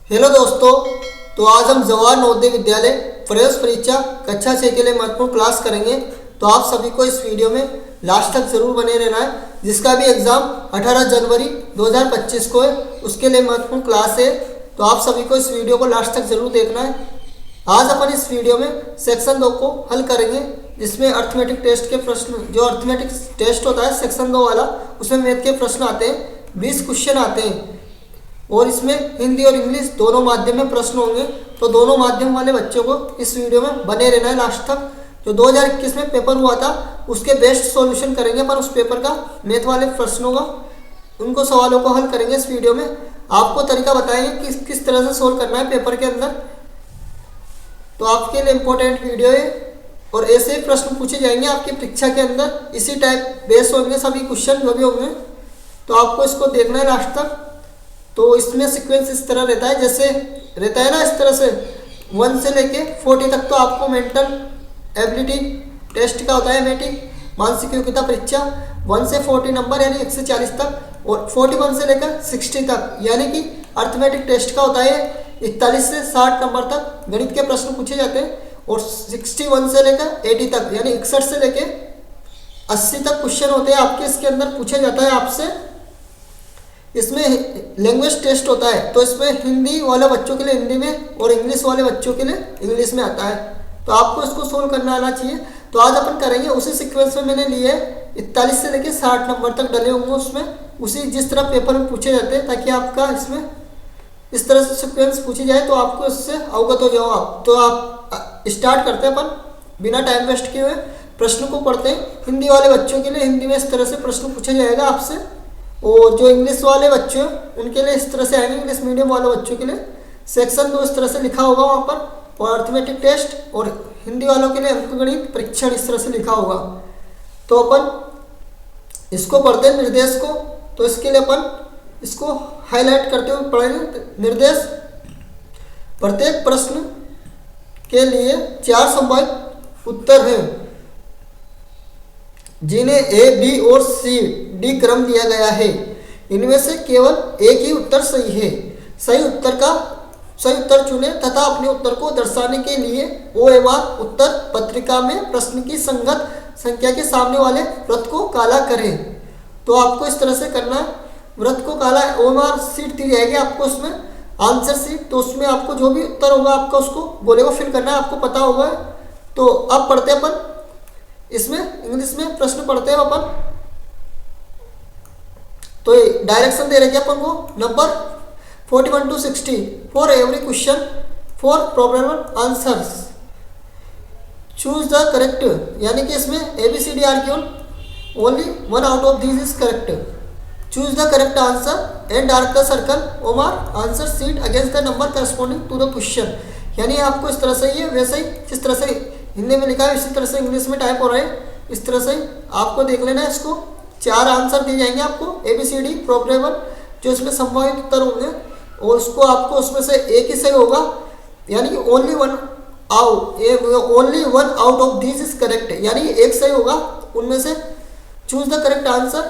Hello दोस्तों, तो आज हम जवाहर नवोदय विद्यालय प्रवेश परीक्षा कक्षा 6 के लिए महत्वपूर्ण क्लास करेंगे। तो आप सभी को इस वीडियो में लास्ट तक जरूर बने रहना है, जिसका भी एग्ज़ाम 18 जनवरी 2025 को है, उसके लिए महत्वपूर्ण क्लास है। तो आप सभी को इस वीडियो को लास्ट तक जरूर देखना है। आज अपन इस वीडियो में सेक्शन 2 को हल करेंगे, जिसमें अर्थमेटिक टेस्ट के प्रश्न, जो अर्थमेटिक टेस्ट होता है सेक्शन 2 वाला, उसमें मैथ के प्रश्न आते हैं, 20 क्वेश्चन आते हैं और इसमें हिंदी और इंग्लिश दोनों माध्यम में प्रश्न होंगे। तो दोनों माध्यम वाले बच्चों को इस वीडियो में बने रहना है लास्ट तक। जो 2021 में पेपर हुआ था उसके बेस्ट सॉल्यूशन करेंगे पर उस पेपर का मैथ वाले प्रश्नों का, उनको सवालों को हल करेंगे इस वीडियो में। आपको तरीका बताएंगे कि किस तरह से सोल्व करना है पेपर के अंदर। तो आपके लिए इम्पोर्टेंट वीडियो है और ऐसे ही प्रश्न पूछे जाएंगे आपकी परीक्षा के अंदर, इसी टाइप बेस होंगे सभी क्वेश्चन जो भी होंगे। तो आपको इसको देखना है लास्ट तक। तो इसमें सीक्वेंस इस तरह रहता है, जैसे रहता है ना, इस तरह से 1 से लेके 40 तक तो आपको मेंटल एबिलिटी टेस्ट का होता है, मैट्रिक मानसिक योग्यता परीक्षा 1 से 40 नंबर यानी 1 से 40 तक, और 41 से लेकर 60 तक यानी कि अर्थमेटिक टेस्ट का होता है 41 से 60 नंबर तक गणित के प्रश्न पूछे जाते हैं, और 61 से लेकर 80 तक यानी 61 से लेकर 80 तक क्वेश्चन होते हैं आपके, इसके अंदर पूछा जाता है आपसे। इसमें लैंग्वेज टेस्ट होता है, तो इसमें हिंदी वाले बच्चों के लिए हिंदी में और इंग्लिश वाले बच्चों के लिए इंग्लिश में आता है। तो आपको इसको सोल्व करना आना चाहिए। तो आज अपन करेंगे उसी सीक्वेंस में मैंने लिए 41 से लेकर 60 नंबर तक डले होंगे उसमें, उसी जिस तरह पेपर में पूछे जाते हैं, ताकि आपका इसमें इस तरह से सीक्वेंस पूछी जाए तो आपको इससे अवगत हो जाओ आप। तो आप स्टार्ट करते हैं अपन बिना टाइम वेस्ट किए हुए, प्रश्न को पढ़ते हैं। हिंदी वाले बच्चों के लिए हिंदी में इस तरह से प्रश्न पूछा जाएगा आपसे, और जो इंग्लिश वाले बच्चे हैं उनके लिए इस तरह से आएंगे। इंग्लिश मीडियम वाले बच्चों के लिए सेक्शन 2 इस तरह से लिखा होगा वहाँ पर, और अर्थमेटिक टेस्ट, और हिंदी वालों के लिए अंकगणित परीक्षण इस तरह से लिखा होगा। तो अपन इसको पढ़ते हैं निर्देश को। तो इसके लिए अपन इसको हाईलाइट करते हुए पढ़ेंगे। निर्देश: प्रत्येक प्रश्न के लिए 4 संभावित उत्तर हैं, जिन्हें ए, बी और सी डी क्रम दिया गया है। इनमें से केवल एक ही उत्तर सही है। सही उत्तर चुनें तथा अपने उत्तर को दर्शाने के लिए OMR उत्तर पत्रिका में प्रश्न की संगत संख्या के सामने वाले वृत्त को काला करें। तो आपको इस तरह से करना है, वृत्त को काला, OMR सीट दी जाएगी आपको उसमें, आंसर सीट। तो उसमें आपको जो भी उत्तर होगा आपका उसको गोले को फिल करना है, आपको पता होगा। तो अब पढ़ते हैं अपन इसमें इंग्लिश में प्रश्न पढ़ते हैं अपन। तो डायरेक्शन दे रखे अपन को, number 41 to 60 for every question 4 probable answers, choose the correct, यानी कि इसमें ABCD आर केवल only 1 out of this is correct. Choose the correct answer and dark the circle OMR answer sheet against the number corresponding to the question. यानी आपको इस तरह से ये वैसे ही जिस तरह से हिंदी में लिखा है इसी तरह से इंग्लिश में टाइप हो रहा है, इस तरह से आपको देख लेना है। इसको 4 आंसर दिए जाएंगे आपको ABCD प्रोबेबल, जो इसमें संभावित उत्तर होंगे, और उसको आपको उसमें से एक ही सही होगा, यानी कि only one out of this is correct, यानी एक सही होगा उनमें से। Choose the correct answer,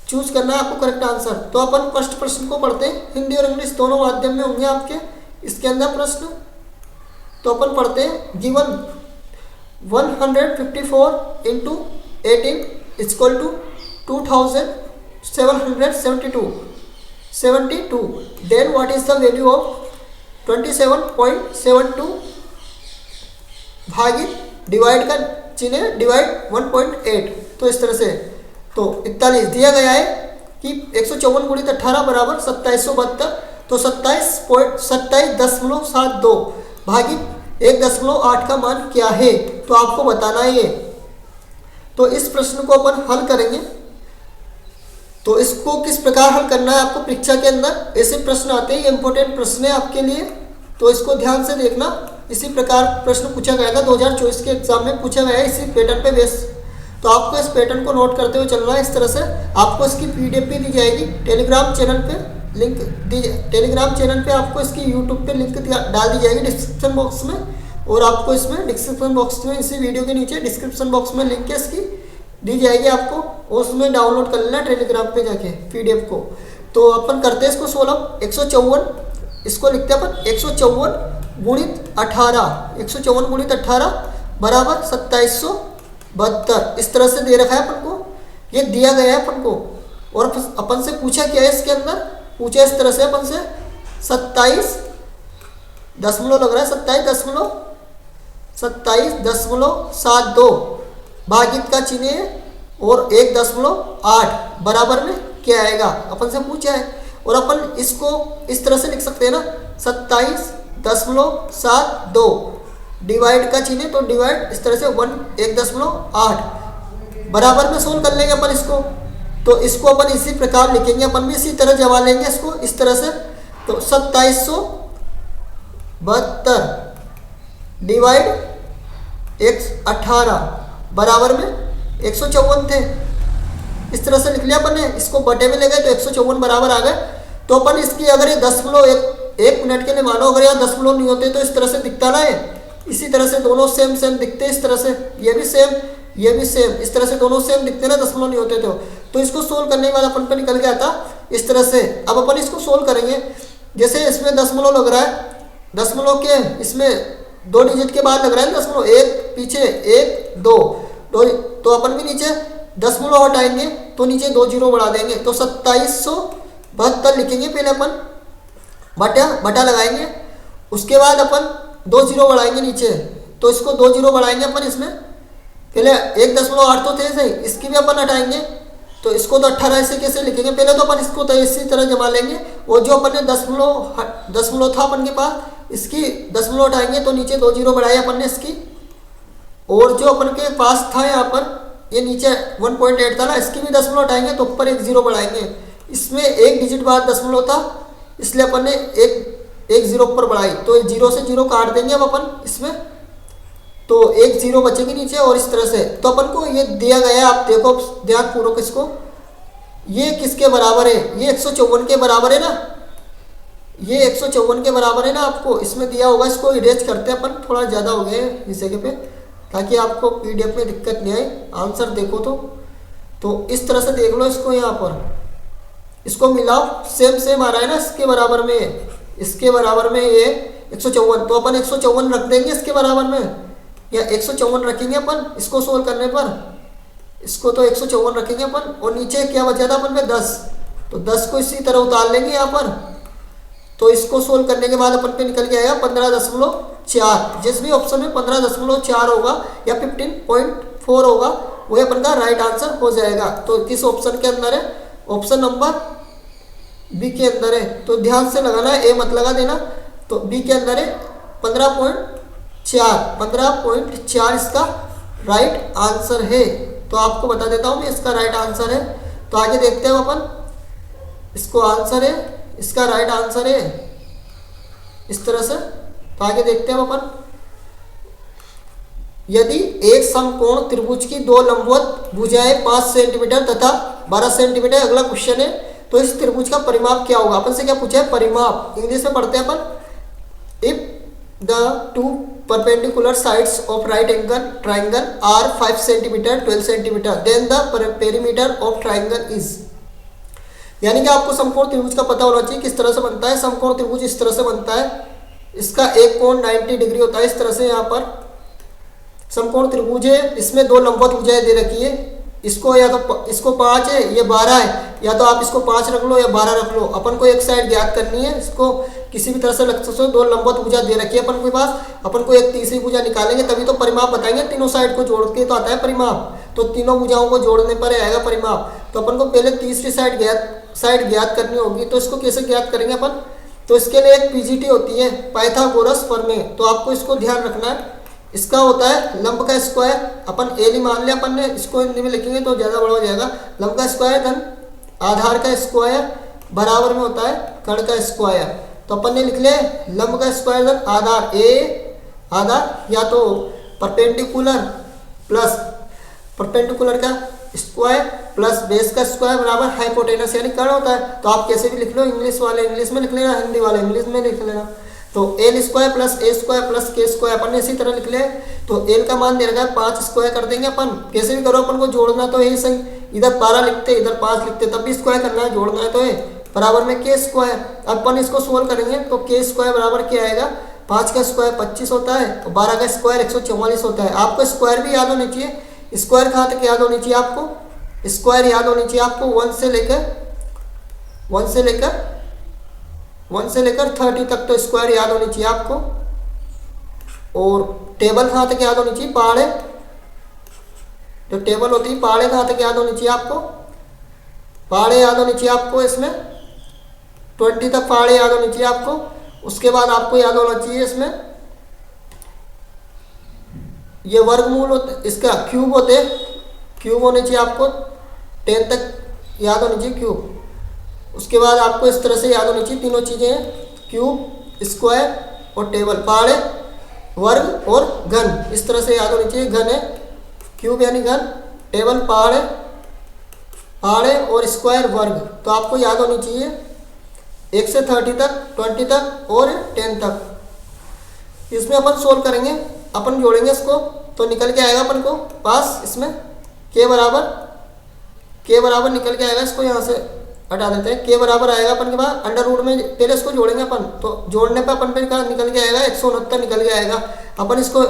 choose करना है आपको करेक्ट आंसर। तो अपन फर्स्ट प्रश्न को पढ़ते हैं, हिंदी और इंग्लिश दोनों माध्यम में होंगे आपके इसके अंदर प्रश्न। तो अपन पढ़ते हैं, given 154 into 18 is equal to 2772. Then what is the value of 27.72 भागित डिवाइड का चिन्ह डिवाइड 1.8। तो इस तरह से तो 41 दिया गया है कि 154 गुणित 18 बराबर 2772। तो 27.72 भागित 1.8 का मान क्या है, तो आपको बताना है ये। तो इस प्रश्न को अपन हल करेंगे। तो इसको किस प्रकार हल करना है आपको परीक्षा के अंदर ऐसे प्रश्न आते हैं, इंपॉर्टेंट प्रश्न है आपके लिए, तो इसको ध्यान से देखना। इसी प्रकार प्रश्न पूछा गया था 2024 के एग्जाम में, पूछा गया है इसी पैटर्न पे बेस। तो आपको इस पैटर्न को नोट करते हुए चलना है इस तरह से। आपको इसकी PDF भी दी जाएगी टेलीग्राम चैनल पे, लिंक टेलीग्राम चैनल पे आपको इसकी यूट्यूब पे लिंक डाल दी जाएगी डिस्क्रिप्शन बॉक्स में, और आपको इसमें डिस्क्रिप्शन बॉक्स में इसी वीडियो के नीचे डिस्क्रिप्शन बॉक्स में लिंक है इसकी दी जाएगी आपको, और उसमें डाउनलोड कर लेना टेलीग्राम पे जाके PDF को। तो अपन करते हैं इसको सोल्व। 154 इसको लिखते हैं अपन 154 गुणित 18, 154 गुणित 18 बराबर 2772। इस तरह से दे रखा है अपन को, ये दिया गया है अपन को। और अपन से पूछा क्या है इसके अंदर, पूछा इस तरह से अपन से 27 दशमलव लग रहा है 27.72 भागित का चिन्ह है और 1.8 बराबर में क्या आएगा अपन से पूछा है। और अपन इसको इस तरह से लिख सकते हैं ना 27.72 डिवाइड का चिन्ह तो डिवाइड इस तरह से 1.8 बराबर में सोल्व कर लेंगे अपन इसको। तो इसको अपन इसी प्रकार लिखेंगे, अपन भी इसी तरह जमा लेंगे इसको इस तरह से। तो 2772 डिवाइड 118 बराबर में 154 थे। इस तरह से लिख लिया अपन ने, इसको बटे में ले गए तो 154 बराबर आ गए। तो अपन इसकी अगर ये दशमलव एक मिनट के लिए मानो अगर यहाँ दशमलव नहीं होते तो इस तरह से दिखता ना है, इसी तरह से दोनों सेम सेम दिखते इस तरह से, ये भी सेम ये भी सेम, इस तरह से दोनों सेम दिखते ना दशमलव नहीं होते तो इसको सोल्व करने के बाद अपन पे निकल गया था इस तरह से। अब अपन इसको सोल्व करेंगे, जैसे इसमें दशमलव लग रहा है, दशमलव के इसमें 2 डिजिट के बाद लग रहा है दशमलव, एक पीछे 1 2 तो अपन भी नीचे दशमलव हटाएंगे तो नीचे 2 जीरो बढ़ा देंगे तो 2772 लिखेंगे। पहले अपन बटा लगाएंगे, उसके बाद अपन 2 जीरो बढ़ाएंगे नीचे, तो इसको 2 जीरो बढ़ाएंगे अपन इसमें। पहले 1.8 तो थे सही, इसकी भी अपन हटाएंगे तो इसको तो 18 ऐसे कैसे लिखेंगे। पहले तो अपन इसको तो इसी तरह जमा लेंगे, और जो अपन ने दशमलव था अपन के पास, इसकी दशमलव हटाएंगे तो नीचे 2 जीरो बढ़ाए अपन ने इसकी, और जो अपन के पास था यहाँ पर ये नीचे 1.8 था ना, इसकी भी दशमलव हटाएंगे तो ऊपर 1 जीरो बढ़ाएंगे। इसमें 1 डिजिट बाद दशमलव था इसलिए अपन ने एक जीरो ऊपर बढ़ाई, तो 0 से 0 काट देंगे अब अपन इसमें, तो 1 जीरो बचेगी नीचे। और इस तरह से तो अपन को ये दिया गया है, आप देखो ध्यान पूर्वक इसको, ये किसके बराबर है, ये 154 के बराबर है ना, ये 154 के बराबर है ना, आपको इसमें दिया होगा। इसको इरेज करते हैं अपन, थोड़ा ज़्यादा हो गया है इस जगह पे ताकि आपको PDF में दिक्कत नहीं आए। आंसर देखो तो इस तरह से देख लो इसको, यहाँ पर इसको मिलाओ, सेम सेम आ रहा है ना, इसके बराबर में, इसके बराबर में ये 154, तो अपन 154 रख देंगे इसके बराबर में, या 154 रखेंगे अपन इसको सोल्व करने पर, इसको तो 154 रखेंगे अपन। और नीचे क्या बचा था अपन पे 10, तो 10 को इसी तरह उतार लेंगे यहाँ पर। तो इसको सोल्व करने के बाद अपन पे निकल के आएगा 15.4, जिस भी ऑप्शन में 15.4 होगा या 15.4 होगा वही अपन का राइट आंसर हो जाएगा। तो किस ऑप्शन के अंदर है, ऑप्शन नंबर बी के अंदर है। तो ध्यान से लगाना है, ए मत लगा देना। तो बी के अंदर है 15.4 इसका राइट आंसर है। तो आपको बता देता हूँ मैं, इसका राइट आंसर है। तो आगे देखते हैं अपन, इसको आंसर है, इसका राइट आंसर है इस तरह से। तो आगे देखते हैं अपन, यदि एक समकोण त्रिभुज की 2 लंबवत भुजाएं 5 सेंटीमीटर तथा 12 सेंटीमीटर, अगला क्वेश्चन है, तो इस त्रिभुज का परिमाप क्या होगा। अपन से क्या पूछा है, परिमाप। इंग्लिश में पढ़ते हैं अपन, if the 2 perpendicular sides of right angle triangle are 5 centimetre 12 centimetre then the perimeter of triangle is. यानी कि आपको समकोण त्रिभुज का पता होना चाहिए किस तरह से बनता है। समकोण त्रिभुज इस तरह से बनता है, इसका एक कोण 90 डिग्री होता है इस तरह से। यहाँ पर समकोण त्रिभुज है, इसमें 2 लंबवत भुजाएं दे रखी है, इसको या तो इसको 5 है, ये 12 है, या तो आप इसको 5 रख लो या 12 रख लो। अपन को एक साइड ज्ञात करनी है, इसको किसी भी तरह से लग सकते हो। 2 लंबवत भुजा दे रखी है अपन के पास, अपन को एक तीसरी भुजा निकालेंगे तभी तो परिमाप बताएंगे। तीनों साइड को जोड़ के तो आता है परिमाप, तो तीनों भुजाओं को जोड़ने पर आएगा परिमाप। तो अपन को पहले तीसरी साइड ज्ञात करनी होगी। तो इसको कैसे ज्ञात करेंगे अपन, तो इसके लिए एक PGT होती है, पाइथागोरस प्रमेय। तो आपको इसको ध्यान रखना है, इसका होता है लंब का स्क्वायर, अपन एल ही मान लिया अपन ने, इसको हिंदी में लिखेंगे तो ज़्यादा बड़ा हो जाएगा। लंब का स्क्वायर धन आधार का स्क्वायर बराबर में होता है कर्ण का स्क्वायर। तो अपन ने लिख लिया लंब का स्क्वायर धन आधार, ए आधार या तो परपेंडिकुलर प्लस परपेंडिकुलर का स्क्वायर प्लस बेस का स्क्वायर बराबर हाइपोटेनस यानी कर्ण होता है। तो आप कैसे भी लिख लो, इंग्लिश वाले इंग्लिश में लिख लेना, हिंदी वाले इंग्लिश में लिख लेना। तो एल स्क्वायर प्लस ए स्क्वायर प्लस के स्क्वायर अपन ने इसी तरह लिख लिया। तो एल का मान दे रखा है 5 स्क्वायर कर देंगे अपन, कैसे भी करो अपन को जोड़ना तो यही सही। इधर 12 लिखते इधर 5 लिखते, तब भी स्क्वायर करना है, जोड़ना है तो ये बराबर में के स्क्वायर। अपन इसको सोल्व करेंगे तो के स्क्वायर बराबर क्या आएगा, 5 का स्क्वायर 25 होता है और 12 का स्क्वायर 144 होता है। आपको स्क्वायर भी याद होनी चाहिए। स्क्वायर कहाँ तक याद होनी चाहिए आपको, स्क्वायर याद होनी चाहिए आपको 1 से लेकर 30 तक तो स्क्वायर याद होनी चाहिए आपको। और टेबल कहाँ तक याद होनी चाहिए, पहाड़े, जो टेबल होती है पहाड़े कहाँ तक याद होनी चाहिए आपको, पहाड़े याद होनी चाहिए आपको। इसमें 20 तक पहाड़े याद होनी चाहिए आपको। उसके बाद आपको याद होना चाहिए इसमें ये वर्गमूल होते, इसका क्यूब होते, क्यूब होने चाहिए आपको 10 तक याद होनी चाहिए क्यूब। उसके बाद आपको इस तरह से याद होनी चाहिए तीनों चीज़ें, क्यूब, स्क्वायर और टेबल, पहाड़े, वर्ग और घन, इस तरह से याद होनी चाहिए। घन है क्यूब यानी घन, टेबल पहाड़े, पहाड़े और स्क्वायर वर्ग। तो आपको याद होनी चाहिए 1 से 30 तक, 20 तक और 10 तक। इसमें अपन सोल्व करेंगे, अपन जोड़ेंगे इसको तो निकल के आएगा अपन को पास इसमें के बराबर निकल के आएगा। इसको यहाँ से हटा देते हैं, के बराबर आएगा अपन के पास अंडर रूट में, पहले इसको जोड़ेंगे अपन, तो जोड़ने पे अपन पे निकल के आएगा 169 निकल के आएगा। अपन इसको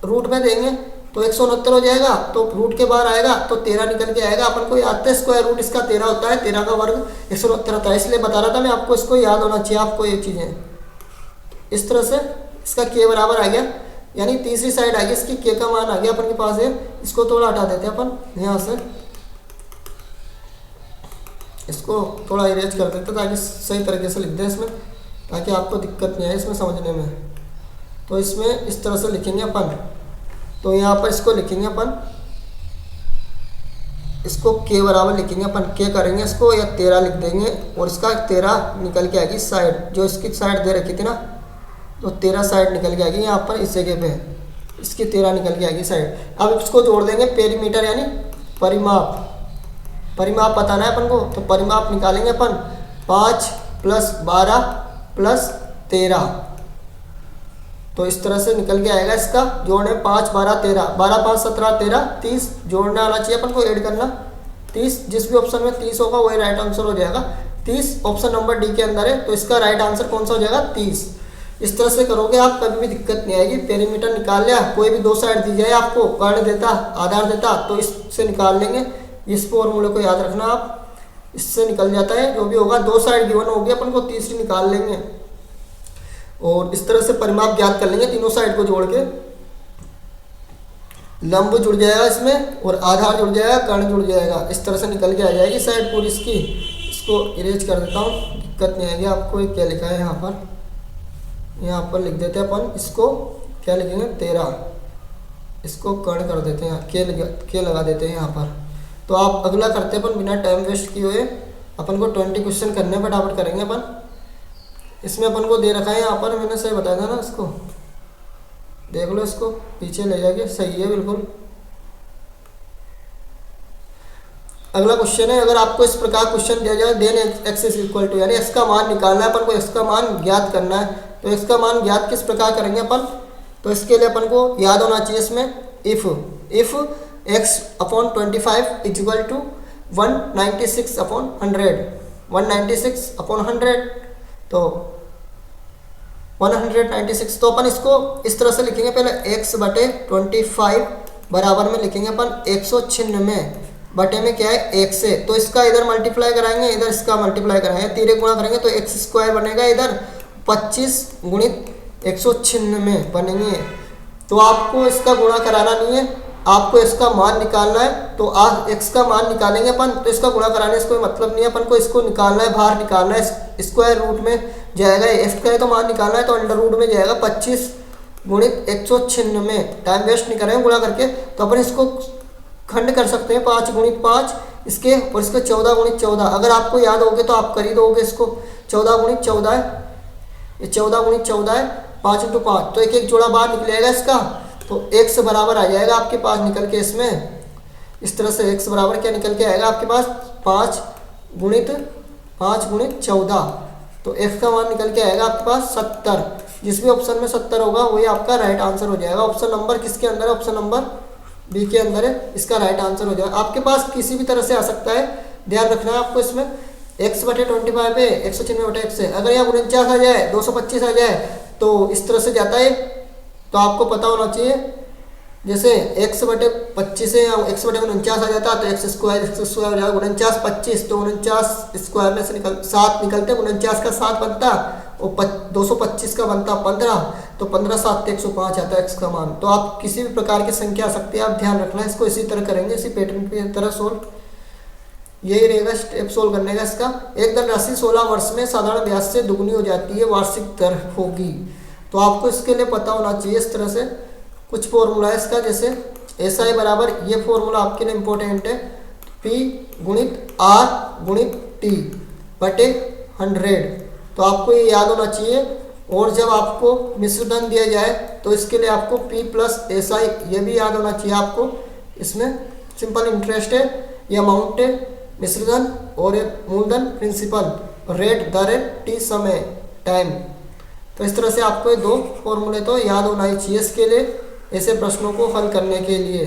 रूट में देंगे तो 169 हो जाएगा, तो रूट के बाहर आएगा तो 13 निकल के आएगा। अपन को याद है स्क्वायर रूट इसका 13 होता है, 13 का वर्ग 169 होता है, इसलिए बता रहा था मैं आपको, इसको याद होना चाहिए आपको ये चीज़ें। इस तरह से इसका के बराबर आ गया, यानी तीसरी साइड आ गई इसकी, के का मान आ गया अपन के पास है। इसको थोड़ा हटा देते हैं अपन यहाँ से, इसको थोड़ा इरेज कर देते ताकि सही तरीके से लिख दें इसमें, ताकि आपको दिक्कत नहीं आए इसमें समझने में। तो इसमें इस तरह से लिखेंगे अपन, तो यहाँ पर इसको लिखेंगे अपन, इसको के बराबर लिखेंगे अपन, के करेंगे इसको या 13 लिख देंगे और इसका 13 निकल के आएगी साइड, जो इसकी साइड दे रखी थी ना, तो 13 साइड निकल के आएगी यहाँ पर इस जगह पे, इसकी 13 निकल के आएगी साइड। अब इसको जोड़ देंगे, पेरीमीटर यानी परिमाप, परिमाप बताना है अपन को, तो परिमाप निकालेंगे अपन 5 + 12 + 13, तो इस तरह से निकल के आएगा इसका जोड़ने 5 12 13, 12 5 17 13 30, जोड़ना आना चाहिए अपन को, ऐड करना 30, जिस भी ऑप्शन में 30 होगा वही राइट आंसर हो जाएगा। 30 ऑप्शन नंबर डी के अंदर है, तो इसका राइट आंसर कौन सा हो जाएगा 30। इस तरह से करोगे आप कभी भी दिक्कत नहीं आएगी। पेरीमीटर निकाल लिया, कोई भी 2 साइड दी जाए आपको, कर्ण देता आधार देता, तो इससे निकाल लेंगे। इस फॉर्मूले को याद रखना आप, इससे निकल जाता है जो भी होगा। 2 साइड गिवन होगी, अपन को तीसरी निकाल लेंगे और इस तरह से परिमाप ज्ञात कर लेंगे। तीनों साइड को जोड़ के लंब जुड़ जाएगा इसमें और आधार जुड़ जाएगा, कर्ण जुड़ जाएगा, इस तरह से निकल के आ जाएगी साइड पूरी इसकी। इसको इरेज कर देता हूँ, दिक्कत नहीं आएगी आपको। क्या लिखा है यहाँ पर लिख देते हैं अपन, इसको क्या लिखेंगे 13, इसको कर्ण कर देते हैं, के लगा देते हैं यहाँ पर। तो आप अगला करते अपन बिना टाइम वेस्ट किए हुए, अपन को 20 क्वेश्चन करने फटाफट करेंगे अपन। इसमें अपन को दे रखा है यहाँ पर, मैंने सही बताया था ना, इसको देख लो, इसको पीछे ले जाके, सही है बिल्कुल। अगला क्वेश्चन है, अगर आपको इस प्रकार क्वेश्चन दिया जाए देन x = यानी x का मान निकालना है अपन को, x का मान ज्ञात करना है। तो x का मान ज्ञात किस प्रकार करेंगे अपन, तो इसके लिए अपन को याद होना चाहिए इसमें इफ x अपॉन 25 = 196/100, 196/100, तो 196। तो अपन इसको इस तरह से लिखेंगे, पहले x/25 बराबर में लिखेंगे अपन 196 बटे में क्या है 1 से, तो इसका इधर मल्टीप्लाई कराएंगे, इधर इसका मल्टीप्लाई कराएंगे, तीरे गुणा करेंगे तो x² बनेगा, इधर 25 × 196 बनेंगे। तो आपको इसका गुणा कराना नहीं है, आपको इसका मान निकालना है। तो आप x का मान निकालेंगे अपन, तो इसका गुणा कराने से कोई मतलब नहीं है, अपन को इसको निकालना है, बाहर निकालना है, स्क्वायर रूट में जाएगा। f का तो मान निकालना है, तो अंडर रूट में जाएगा 25 × 196, टाइम वेस्ट नहीं करेंगे गुणा करके। तो अपन इसको खंड कर सकते हैं 5 × 5 इसके, और इसके 14 × 14। अगर आपको याद होगे तो आप कर ही दोगे इसको, 14 × 14 है, ये 14 × 14 है, 5 × 5, तो एक एक जोड़ा बाहर निकलेगा इसका, तो x बराबर आ जाएगा आपके पास निकल के इसमें। इस तरह से x बराबर क्या निकल के आएगा आपके पास 5 × 14, तो f का मान निकल के आएगा आपके पास 70। जिस भी ऑप्शन में 70 होगा वही आपका राइट आंसर हो जाएगा। ऑप्शन नंबर किसके अंदर है, ऑप्शन नंबर बी के अंदर है, इसका राइट आंसर हो जाएगा। आपके पास किसी भी तरह से आ सकता है, ध्यान रखना है आपको इसमें। x बटे 25 है 196 बटे x है। अगर यहाँ 49 आ जाए 225 आ जाए तो इस तरह से जाता है। तो आपको पता होना चाहिए जैसे x बटे 25 है या x बटे 49 आ जाता है तो x स्क्वायर हो जाएगा 49 25, तो 49 स्क्वायर में से 7 निकलते, 49 का 7 बनता और 225 का बनता 15, तो 15 7 105 आता है x का मान। तो आप किसी भी प्रकार की संख्या आ सकती है, आप ध्यान रखना है। इसको इसी तरह करेंगे, इसी पैटर्न की तरह सोल्व, यही रहेगा स्टेप सोल्व करने का इसका। एक धनराशि 16 वर्ष में साधारण ब्याज से दुगनी हो जाती है, वार्षिक दर होगी। तो आपको इसके लिए पता होना चाहिए इस तरह से कुछ फॉर्मूला है इसका, जैसे SI बराबर, ये फॉर्मूला आपके लिए इंपॉर्टेंट है, P गुणित R गुणित T बटे 100। तो आपको ये याद होना चाहिए। और जब आपको मिश्र धन दिया जाए तो इसके लिए आपको P प्लस SI ये भी याद होना चाहिए आपको। इसमें सिंपल इंटरेस्ट है, ये अमाउंट है, मिश्र धन और ये मूलधन प्रिंसिपल, रेट दर है, T समय टाइम। तो इस तरह से आपको ये दो फॉर्मूले तो याद होना ही चाहिए इसके लिए, ऐसे प्रश्नों को हल करने के लिए।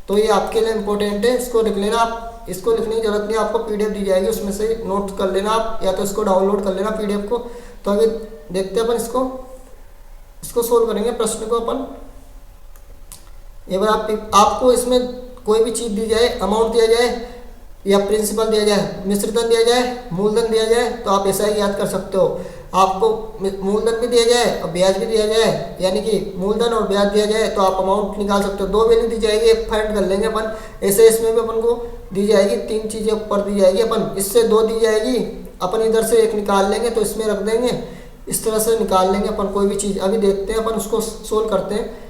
तो ये आपके लिए इम्पोर्टेंट है, इसको लिख लेना आप। इसको लिखने की जरूरत नहीं, आपको PDF दी जाएगी, उसमें से नोट कर लेना आप, या तो इसको डाउनलोड कर लेना PDF को। तो अभी देखते हैं अपन इसको सोल्व करेंगे प्रश्न को अपन। ये बार आपको इसमें कोई भी चीज़ दी जाए, अमाउंट दिया जाए या प्रिंसिपल दिया जाए, मिश्र धन दिया जाए, मूलधन दिया जाए, तो आप ऐसा ही याद कर सकते हो। आपको मूलधन भी दिया जाए और ब्याज भी दिया जाए, यानी कि मूलधन और ब्याज दिया जाए तो आप अमाउंट निकाल सकते हो। दो वैल्यू दी जाएगी, एक फाइंड कर लेंगे अपन। ऐसे इसमें भी अपन को दी जाएगी, 3 चीज़ें ऊपर दी जाएगी, अपन इससे 2 दी जाएगी, अपन इधर से 1 निकाल लेंगे तो इसमें रख देंगे, इस तरह से निकाल लेंगे अपन कोई भी चीज़। अभी देखते हैं अपन उसको सोल्व करते हैं।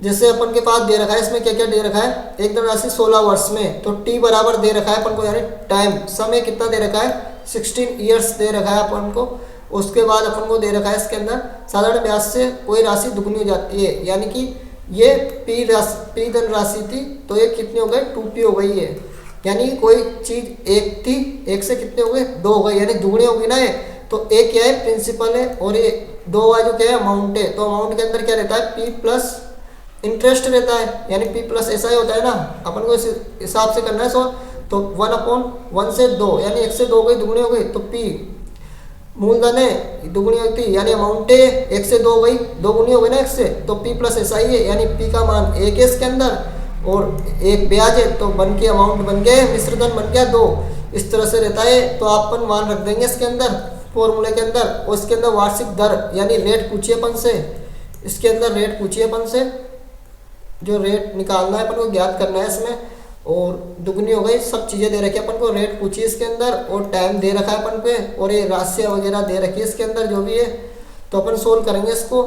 जैसे अपन के पास दे रखा है, इसमें क्या क्या दे रखा है, एक धनराशि 16 वर्ष में, तो T बराबर दे रखा है अपन को, यानी टाइम, समय कितना दे रखा है 16 ईयर्स दे रखा है अपन को। उसके बाद अपन को दे रखा है इसके अंदर साधारण ब्याज से कोई राशि दुगनी हो जाती है, यानी कि ये P धनराशि थी तो ये कितनी हो गई 2P हो गई है, यानी कोई चीज़ 1 थी, 1 से कितने हो गए 2 हो गए, यानी दुगनी होगी ना ये। तो एक क्या है प्रिंसिपल है और ये 2 जो क्या है अमाउंट है। तो अमाउंट के अंदर क्या रहता है P प्लस इंटरेस्ट रहता है, यानी P प्लस SI होता है ना, अपन को इस हिसाब से करना है। तो 1/1 से 2, यानी 1 से 2 हो गई, दुगनी हो गई, तो P मूलधन है, दुगनी होती है, यानी अमाउंट है, 1 से 2 हो गई, 2 गुनी हो गई ना 1 से, तो P प्लस SI है, यानी P का मान 1 है इसके अंदर, और 1 ब्याज है, तो बन के अमाउंट बन गए, मिश्र धन बन गया 2। इस तरह से रहता है। तो आप अपन मान रख देंगे इसके अंदर फॉर्मूले के अंदर, और इसके अंदर वार्षिक दर यानी रेट पूछिए अपन से, इसके अंदर रेट पूछिए अपन से, जो रेट निकालना है अपन को ज्ञात करना है इसमें। और दुगनी हो गई, सब चीज़ें दे रखी है अपन को, रेट पूछी इसके अंदर, और टाइम दे रखा है अपन पे, और ये राशियाँ वगैरह दे रखी है इसके अंदर जो भी है। तो अपन सोल्व करेंगे इसको,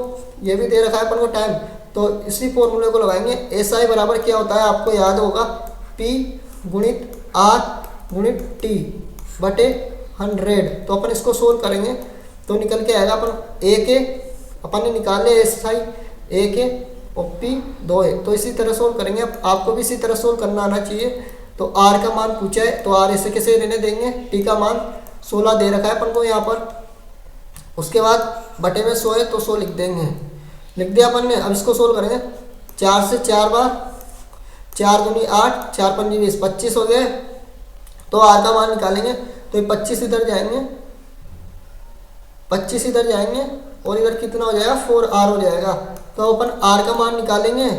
ये भी दे रखा है अपन को टाइम। तो इसी फॉर्मूले को लगाएंगे। SI बराबर क्या होता है आपको याद होगा, P गुणित R गुणित T बटे 100। तो अपन इसको सोल्व करेंगे तो निकल के आएगा अपन 1 है, अपन ने निकाल लिया SI 1 है और P 2 है। तो इसी तरह सोल्व करेंगे। आपको भी इसी तरह सोल्व करना आना चाहिए। तो R का मान पूछा है तो R ऐसे कैसे रहने देंगे, T का मान 16 दे रखा है अपन को यहाँ पर, उसके बाद बटे में 100 है तो 100 लिख देंगे, लिख दिया अपन ने। अब इसको सोल्व करेंगे, 4 से 4 बार, 4 दूनी 8, 4 पंजी 20, 25 हो गए। तो R का मान निकालेंगे तो 25 इधर जाएंगे, 25 इधर जाएंगे, और इधर कितना हो जाएगा 4R हो जाएगा। तो अपन R का मान निकालेंगे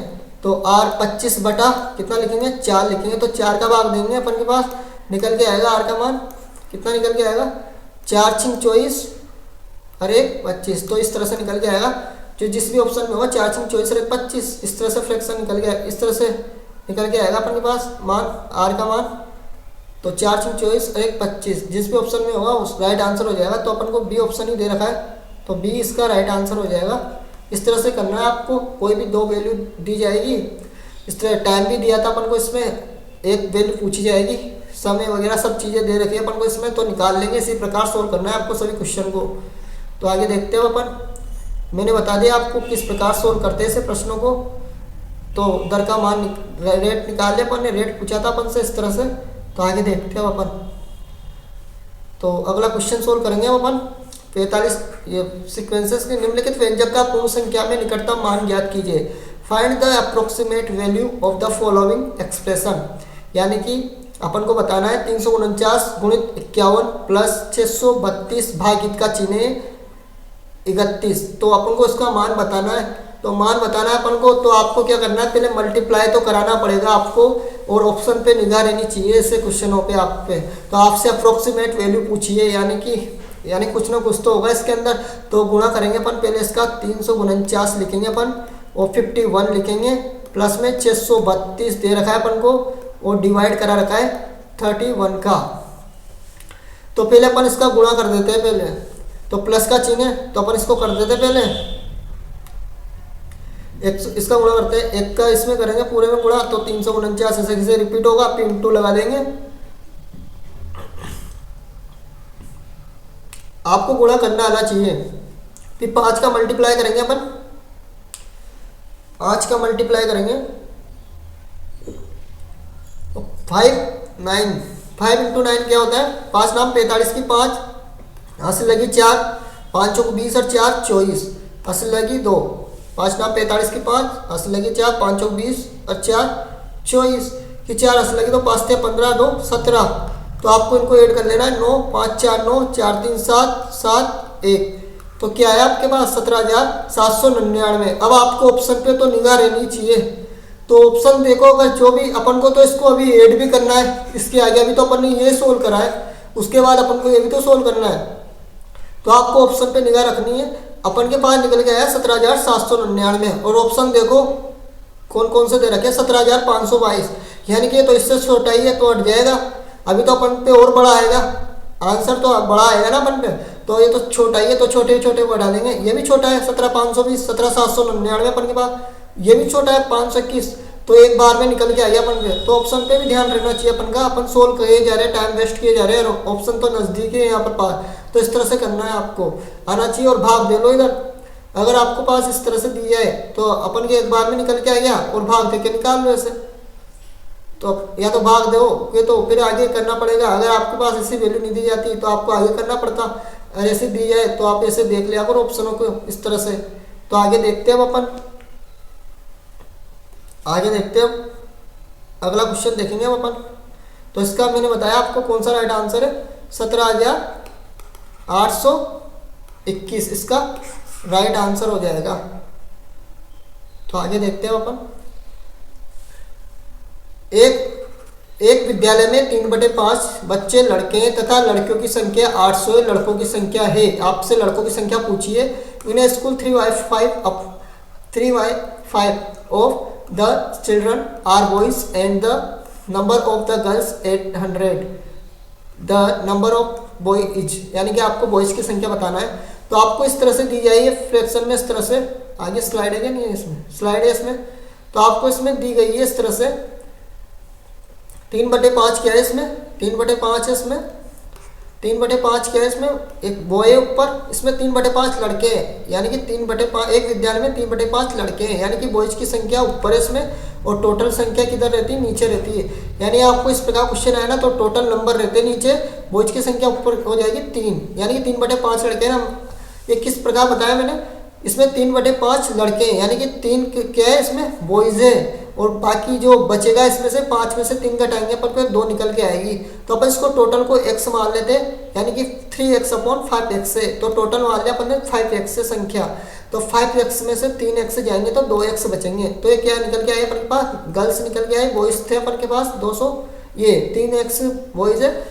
तो R 25 बटा कितना लिखेंगे 4 लिखेंगे, तो 4 का भाग देंगे अपन के पास, निकल के आएगा R का मान कितना निकल के आएगा 4 छिंग 24 और 1 25। तो इस तरह से निकल के आएगा, जो जिस भी ऑप्शन में होगा 4 छिंग 24 और 1 25, इस तरह से फ्रैक्शन निकल गया, इस तरह से निकल के आएगा अपन के पास मान R का मान। तो 4 छिंग 24 और 1 25, जिस भी ऑप्शन में होगा उस राइट आंसर हो जाएगा। तो अपन को B ऑप्शन ही दे रखा है, तो B इसका राइट आंसर हो जाएगा। इस तरह से करना है आपको, कोई भी 2 वैल्यू दी जाएगी, इस तरह टाइम भी दिया था अपन को, इसमें एक वैल्यू पूछी जाएगी, समय वगैरह सब चीज़ें दे रखी है अपन को इसमें, तो निकाल लेंगे। इसी प्रकार सोल्व करना है आपको सभी क्वेश्चन को। तो आगे देखते हो अपन, मैंने बता दिया आपको किस प्रकार सोल्व करते हैं ऐसे प्रश्नों को। तो दर का मान रेट निकाल लिया अपन ने, रेट पूछा था अपन से इस तरह से। तो आगे देखते हो अपन, तो अगला क्वेश्चन सोल्व करेंगे अपन 45। ये सीक्वेंसेस के निम्नलिखित व्यंजक का पूर्ण संख्या में निकटतम मान ज्ञात कीजिए। Find the approximate value of the following expression, यानी कि अपन को बताना है 349 गुणित 51 प्लस 632 भागित का चिन्ह 31। तो अपन को इसका मान बताना है। तो मान बताना है अपन को, तो आपको क्या करना है, पहले मल्टीप्लाई तो कराना पड़ेगा आपको, और ऑप्शन पे निगाह रहनी चाहिए ऐसे क्वेश्चनों पे आप पे। तो आपसे अप्रोक्सीमेट वैल्यू पूछिए, यानी कुछ ना कुछ तो होगा इसके अंदर। तो गुणा करेंगे अपन, पहले इसका 349 लिखेंगे अपन, और 51 लिखेंगे, प्लस में 632 दे रखा है अपन को, और डिवाइड करा रखा है 31 का। तो पहले अपन इसका गुणा कर देते हैं पहले, तो प्लस का चिन्ह है तो अपन इसको कर देते हैं पहले, इसका गुणा करते हैं, एक का इसमें करेंगे पूरे में गुणा, तो 349 ऐसे रिपीट होगा, फिर इंटू लगा देंगे। आपको गुणा करना आना चाहिए। फिर 5 का मल्टीप्लाई करेंगे अपन, 5 का मल्टीप्लाई करेंगे, 5 इंटू 9 क्या होता है, 5 नाम 45 की 5, हासिल लगी 4, 5 चौक 20 और 4 24, हासिल लगी 2, 5 नाम 45 की 5, हासिल लगी 4, 5 चौक 20 और 4 24 की 4, हासिल लगी तो 5 थे 15, 2 17। तो आपको इनको ऐड कर लेना है, 9 5 4 9 4 3 7 7 1। तो क्या है आपके पास 17,799। अब आपको ऑप्शन पे तो निगाह रहनी चाहिए। तो ऑप्शन देखो, अगर जो भी अपन को तो इसको अभी ऐड भी करना है, इसके आगे अभी तो अपन ने ये सोल्व करा है, उसके बाद अपन को ये भी तो सोल्व करना है। तो आपको ऑप्शन पे निगाह रखनी है। अपन के पास निकल गया है 17,799, और ऑप्शन देखो कौन कौन से दे रखे हैं, 17,522, यानी कि तो इससे छोटा ही है तो हट जाएगा। अभी तो अपन पे और बड़ा आएगा, आंसर तो बड़ा आएगा ना अपन पे, तो ये तो छोटा ही है तो छोटे छोटे को हटा देंगे। ये भी छोटा है 17,520, 17,799 अपन के पास, ये भी छोटा है 521, तो एक बार में निकल के आ गया अपन पे। तो ऑप्शन पे भी ध्यान रखना चाहिए अपन का, अपन सोल्व किए जा रहे हैं, टाइम वेस्ट किए जा रहे हैं, और ऑप्शन तो नजदीक है यहाँ पर पास। तो इस तरह से करना है, आपको आना चाहिए, और भाग दे लो इधर। अगर आपको पास इस तरह से दिया है तो अपन के एक बार में निकल के आ गया, और भाग दे के निकाल लो ऐसे। तो या तो भाग दो ये, तो फिर आगे करना पड़ेगा। अगर आपके पास ऐसी वैल्यू नहीं दी जाती तो आपको आगे करना पड़ता, अगर ऐसे दी जाए तो आप ऐसे देख लिया करो ऑप्शनों को इस तरह से। तो आगे देखते हैं अपन, आगे देखते हैं अगला क्वेश्चन देखेंगे हम अपन। तो इसका मैंने बताया आपको कौन सा राइट आंसर है, 17,821 इसका राइट आंसर हो जाएगा। तो आगे देखते हैं अपन। एक विद्यालय में 3/5 बच्चे लड़के हैं तथा लड़कियों की संख्या 800 है, लड़कों की संख्या है। आपसे लड़कों की संख्या पूछिए। In a school 3/5 of the children are boys and the number of the girls 800। The number of boy is, यानी कि आपको बॉयज की संख्या बताना है। तो आपको इस तरह से दी जाइए फ्रैक्शन में, इस तरह से। आगे स्लाइड है क्या, नहीं है इसमें, स्लाइड है इसमें। तो आपको इसमें दी गई है इस तरह से 3/5 क्या है इसमें, 3/5 है इसमें, 3/5 क्या है इसमें, एक बॉय है ऊपर, इसमें 3/5 लड़के हैं, यानी कि 3/5 एक विद्यालय में 3/5 लड़के हैं, यानी कि बॉयज की संख्या ऊपर है इसमें, और टोटल संख्या किधर रहती है, नीचे रहती है। यानी आपको इस प्रकार क्वेश्चन आया ना, तो टोटल नंबर रहते हैं नीचे, बॉयज की संख्या ऊपर हो जाएगी 3, यानी कि 3/5 लड़के हैं ना। ये किस प्रकार बताया मैंने, इसमें 3/5 लड़के हैं, यानी कि 3 क्या है इसमें, बॉयज है, और बाकी जो बचेगा इसमें से 5 में से 3 घटाएंगे पर फिर 2 निकल के आएगी। तो अपन इसको टोटल को x मान लेते हैं, यानी कि 3x/5x है। तो टोटल मान लिया अपन ने 5x से संख्या, तो 5x में से 3x जाएंगे तो 2x बचेंगे। तो ये क्या निकल के आए अपन के पास, गर्ल्स निकल के आए, बॉयज थे अपन के पास 200, ये 3x बॉयज है,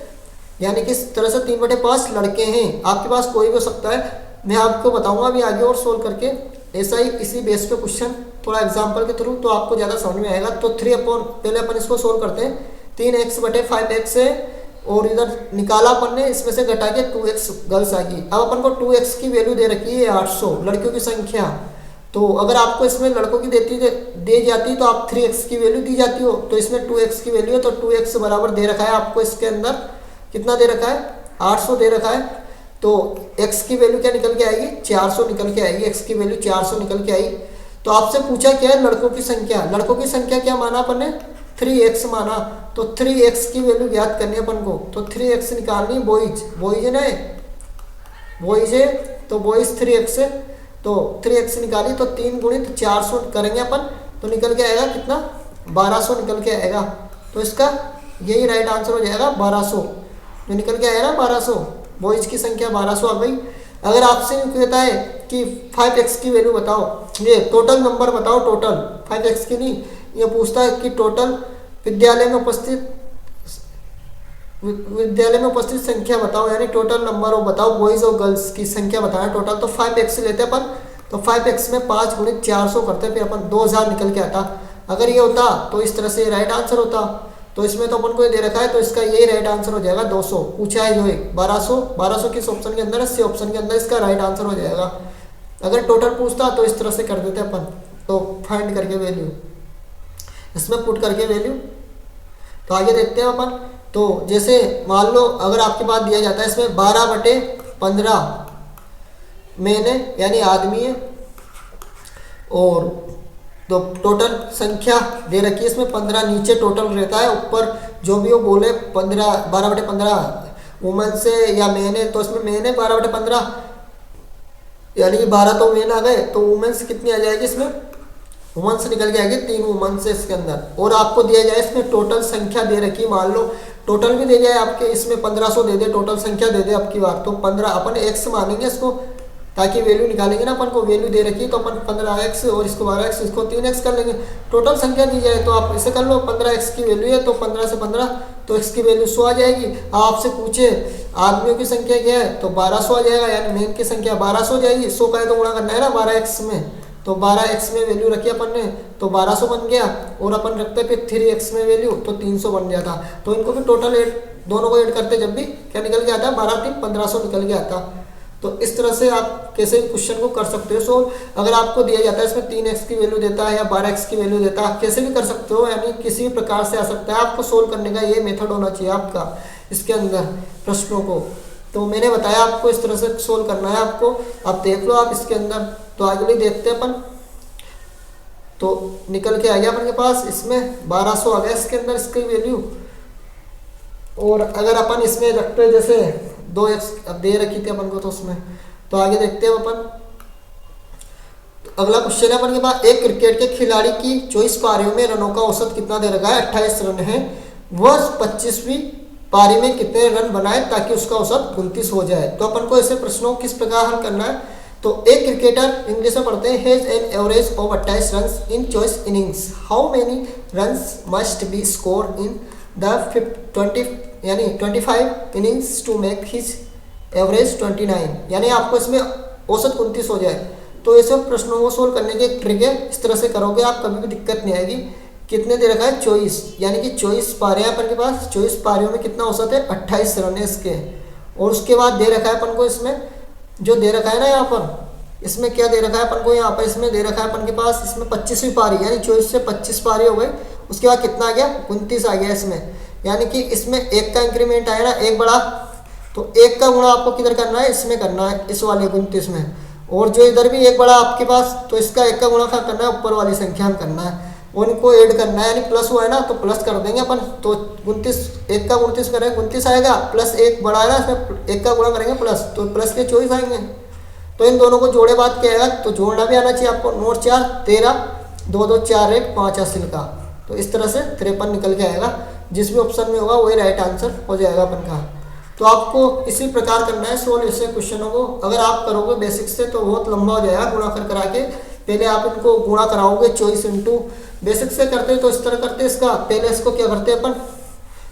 यानी कि इस तरह से 3/5 लड़के हैं। आपके पास कोई भी हो सकता है, मैं आपको बताऊंगा अभी आगे और सोल्व करके, ऐसा ही इसी बेस पे क्वेश्चन थोड़ा एग्जांपल के थ्रू, तो आपको ज़्यादा समझ में आएगा। तो 3 पहले अपन इसको सोल्व करते हैं। 3x/5x है, और इधर निकाला अपन ने, इसमें से घटा के 2x गर्ल्स आ गई। अब अपन को 2x की वैल्यू दे रखी है 800, लड़कियों की संख्या। तो अगर आपको इसमें लड़कों की दे जाती तो आप 3x की वैल्यू दी जाती हो, तो इसमें 2x की वैल्यू है, तो 2x बराबर दे रखा है आपको इसके अंदर, कितना दे रखा है, 800 दे रखा है। तो x की वैल्यू क्या निकल के आएगी, 400 निकल के आएगी, x की वैल्यू 400 निकल के आई। तो आपसे पूछा क्या है, लड़कों की संख्या। लड़कों की संख्या क्या माना अपन ने, 3x माना। तो 3x की वैल्यू ज्ञात करनी है अपन को, तो 3x निकालनी, बॉयज है ना, बॉयज है, तो बॉयज 3x है, तो 3x निकाली, तो 3 गुणित 400 करेंगे अपन, तो निकल के आएगा कितना, 1200 निकल के आएगा। तो इसका यही राइट आंसर हो जाएगा 1200, जो निकल के आया ना 1200, बॉयज की संख्या 1200 आ गई। अगर आपसे कहता है कि 5x की वैल्यू बताओ, ये टोटल नंबर बताओ, टोटल 5x की नहीं, ये पूछता है कि टोटल विद्यालय में उपस्थित संख्या बताओ, यानी टोटल नंबर हो बताओ, बॉयज और गर्ल्स की संख्या बताना टोटल। तो 5x लेते अपन, तो 5x में 5 गुणित 400 करते, फिर अपन 2000 निकल के आता। अगर ये होता तो इस तरह से राइट आंसर होता, तो इसमें तो अपन को ये दे रखा है, तो इसका यही राइट आंसर हो जाएगा 200। पूछा है जो है 1200 किस ऑप्शन के अंदर है, सी ऑप्शन के अंदर, इसका राइट आंसर हो जाएगा। अगर टोटल पूछता तो इस तरह से कर देते अपन, तो फाइंड करके वैल्यू, इसमें पुट करके वैल्यू। तो आगे देखते हैं अपन। तो जैसे मान लो अगर आपके पास दिया जाता है इसमें 12/15 मैंने यानी आदमी है, और तो टोटल संख्या दे रखी है इसमें 15, नीचे टोटल रहता है, ऊपर जो भी वो बोले 12/15 वुमेन से या मैन है, तो इसमें मैन है 12/15, यानी कि 12 तो मैन आ गए, तो वुमेन्स कितनी आ जाएगी इसमें, वुमेन्स निकल के आएगी 3 वुमेन्स इसके अंदर। और आपको दिया जाए इसमें टोटल संख्या दे रखी, मान लो टोटल भी दे जाए आपके इसमें 1500 दे दे, टोटल संख्या दे दे आपकी बार, तो 15 अपन x मानेंगे इसको, ताकि वैल्यू निकालेंगे ना अपन को, वैल्यू दे रखी है तो अपन 15x और इसको 12x, इसको 3x कर लेंगे। टोटल संख्या दी जाए तो आप इसे कर लो, 15x की वैल्यू है तो 15 से 15 तो x की वैल्यू 100 आ जाएगी। आपसे पूछे आदमियों की संख्या क्या है, तो 1200 आ जाएगा, यानी मेन की संख्या 1200 हो जाएगी। 100 का है तो गुणा करना है ना 12x में, तो 12x में वैल्यू रखी अपन ने, तो 1200 बन गया, और अपन रखते फिर 3x में वैल्यू, तो 300 बन जाता। तो इनको भी टोटल ऐड, दोनों को ऐड करते जब भी क्या निकल के आता है, 12×3=1500 निकल के आता। तो इस तरह से आप कैसे क्वेश्चन को कर सकते हो सोल्व। अगर आपको दिया जाता है इसमें 3x की वैल्यू देता है या 12x की वैल्यू देता है, कैसे भी कर सकते हो, यानी किसी भी प्रकार से आ सकता है। आपको सोल्व करने का ये मेथड होना चाहिए आपका इसके अंदर प्रश्नों को। तो मैंने बताया आपको इस तरह से सोल्व करना है आपको, आप देख लो आप इसके अंदर। तो आगे देखते हैं अपन। तो निकल के आ गया अपन के पास इसमें 1200 आ गया इसके अंदर इसकी वैल्यू। और अगर अपन इसमें रखते हैं जैसे 2x अब दे रखी थी अपन को, तो उसमें तो आगे देखते हैं अपन। तो अगला क्वेश्चन है अपन के पास, एक क्रिकेट के खिलाड़ी की 24 पारियों में रनों का औसत कितना दे रखा है, 28 रन है। वह 25वीं पारी में कितने रन बनाए ताकि उसका औसत 29 हो जाए। तो अपन को ऐसे प्रश्नों को किस प्रकार हल करना है। तो एक क्रिकेटर, इंग्लिश में पढ़ते हैं, has an average of 28 runs in 24 innings, how many runs must be score in the 25 innings to make his average 29, यानी आपको इसमें औसत 29 हो जाए। तो ऐसे प्रश्नों को सोल्व करने की एक ट्रिक है, इस तरह से करोगे आप कभी भी दिक्कत नहीं आएगी। कितने दे रखा है 24, यानी कि 24 पारियां अपन के पास, 24 पारियों में कितना औसत है 28 रन है इसके। और उसके बाद दे रखा है अपन को इसमें जो दे रखा है ना यहाँ पर, इसमें क्या दे रखा है अपन को, यहाँ पर इसमें दे रखा है अपन के पास इसमें 25वीं पारी, यानी 24 से 25 पारी हो गई। उसके बाद कितना आ गया 29 आ गया इसमें, यानी कि इसमें एक का इंक्रीमेंट आया ना, एक बड़ा, तो एक का गुणा आपको किधर करना है, इसमें करना है, इस वाले 29 में। और जो इधर भी एक बड़ा आपके पास, तो इसका एक का गुणा करना है, ऊपर वाली संख्या में करना है, उनको ऐड करना है, यानी प्लस हुआ है ना तो प्लस कर देंगे अपन। तो 29, एक का 29 करेंगे 29 आएगा, प्लस एक बड़ा है ना इसमें एक का गुणा करेंगे प्लस, तो प्लस के 24 आएंगे। तो इन दोनों को जोड़े बात क्या आएगा, तो जोड़ना भी आना चाहिए आपको। नोट 4 13 2 2 4 1 5 हासिल का, तो इस तरह से 53 निकल के आएगा। जिस भी ऑप्शन में होगा वही राइट आंसर हो जाएगा अपन का। तो आपको इसी प्रकार करना है सोल्व ऐसे क्वेश्चनों को। अगर आप करोगे बेसिक से तो बहुत लंबा हो जाएगा गुणा कर करा के। पहले आप इनको गुणा कराओगे 24 इंटू, बेसिक से करते तो इस तरह करते इसका, पहले इसको क्या करते अपन,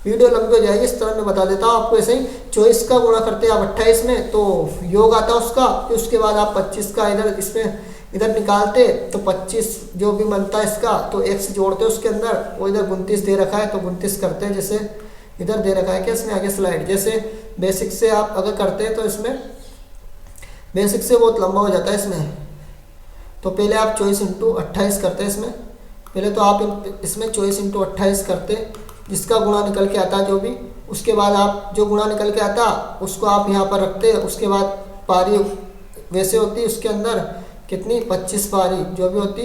वीडियो लंबी हो जाएगी इस तरह मैं बता देता हूँ आपको। ऐसे ही 24 का गुणा करते हैं आप 28 में, तो योग आता है उसका, फिर उसके बाद आप 25 का इधर इसमें इधर निकालते, तो 25 जो भी बनता है इसका तो x जोड़ते हैं उसके अंदर, वो इधर 29 दे रखा है तो 29 करते हैं। जैसे इधर दे रखा है क्या इसमें आगे स्लाइड, जैसे बेसिक से आप अगर करते हैं तो इसमें बेसिक से बहुत लंबा हो जाता है इसमें। तो पहले आप 24 इंटू 28 करते हैं इसमें, पहले तो आप इसमें 24 इंटू 28 करते, जिसका गुणा निकल के आता जो भी, उसके बाद आप जो गुणा निकल के आता उसको आप यहाँ पर रखते। उसके बाद पारी वैसे होती उसके अंदर कितनी 25 पारी जो भी होती,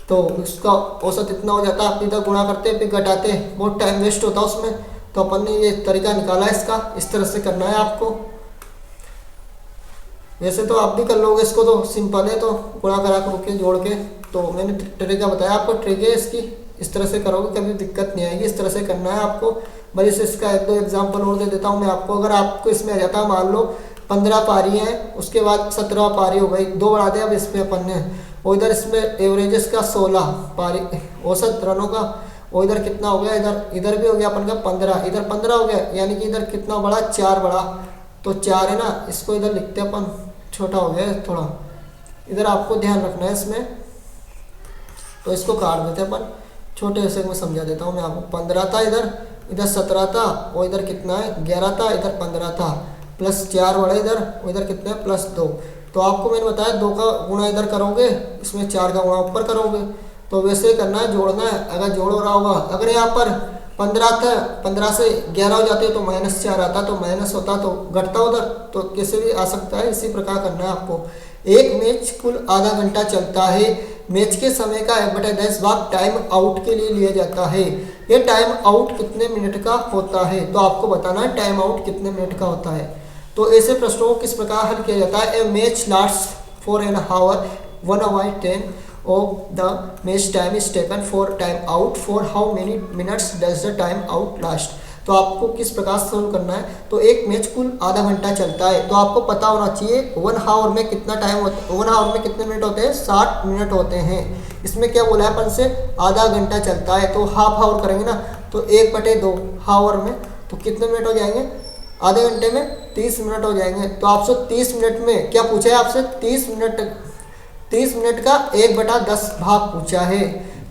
तो उसका औसत इतना हो जाता। आप इधर गुणा करते फिर घटाते, बहुत टाइम वेस्ट होता उसमें। तो अपन ने ये तरीका निकाला इसका, इस तरह से करना है आपको। वैसे तो आप भी कर लोगे इसको, तो सिंपल है, तो गुणा करा कर के जोड़ के, तो मैंने तरीका बताया आपको, ट्रिक है इसकी। इस तरह से करोगे कभी दिक्कत नहीं आएगी। इस तरह से करना है आपको। भाई से इसका एक दो एग्जाम्पल और दे देता हूँ मैं आपको। अगर आपको इसमें आ जाता है, मान लो 15 पारी हैं, उसके बाद 17 पारी हो गई, 2 बढ़ा दिया अब इसमें अपन ने, और इधर इसमें एवरेजेस का 16 पारी औसत रनों का, और इधर कितना हो गया, इधर भी हो गया अपन का 15, इधर 15 हो गया, यानी कि इधर कितना बढ़ा, 4 बढ़ा। तो 4 है ना, इसको इधर लिखते हैं अपन, छोटा हो गया थोड़ा, इधर आपको ध्यान रखना है इसमें। तो इसको काट देते हैं अपन, छोटे से मैं समझा देता हूँ मैं आपको। 15 था इधर 17 था, और इधर कितना है 11 था, इधर 15 था, प्लस 4 बढ़े इधर, और इधर कितना है प्लस 2। तो आपको मैंने बताया 2 का गुणा इधर करोगे, इसमें 4 का गुणा ऊपर करोगे। तो वैसे ही करना है, जोड़ना है। अगर जोड़ हो रहा होगा, अगर यहाँ पर 15 था, 15 से 11 हो जाते तो -4 आता, तो माइनस होता तो घटता उधर, तो कैसे भी आ सकता है। इसी प्रकार करना है आपको। एक मैच कुल आधा घंटा चलता है। मैच के समय का 1/10 भाग टाइम आउट के लिए लिया जाता है। ये टाइम आउट कितने मिनट का होता है, तो आपको बताना है टाइम आउट कितने मिनट का होता है। तो ऐसे प्रश्नों को किस प्रकार हल किया जाता है। A match last for an hour 1/10 of the match time is taken for time out for how many minutes does the time out last। तो आपको किस प्रकार सोल्व करना है। तो एक मैच कुल आधा घंटा चलता है, तो आपको पता होना चाहिए 1 हावर में कितना टाइम होता है। 1 हावर में कितने मिनट होते हैं, 60 मिनट होते हैं। इसमें क्या बोला है अपन से, आधा घंटा चलता है, तो हाफ हावर करेंगे ना, तो 1/2 हावर में तो कितने मिनट हो जाएंगे, आधे घंटे में 30 मिनट हो जाएंगे। तो आपसे 30 मिनट में क्या पूछा है, आपसे 30 मिनट का 1/10 भाग पूछा है।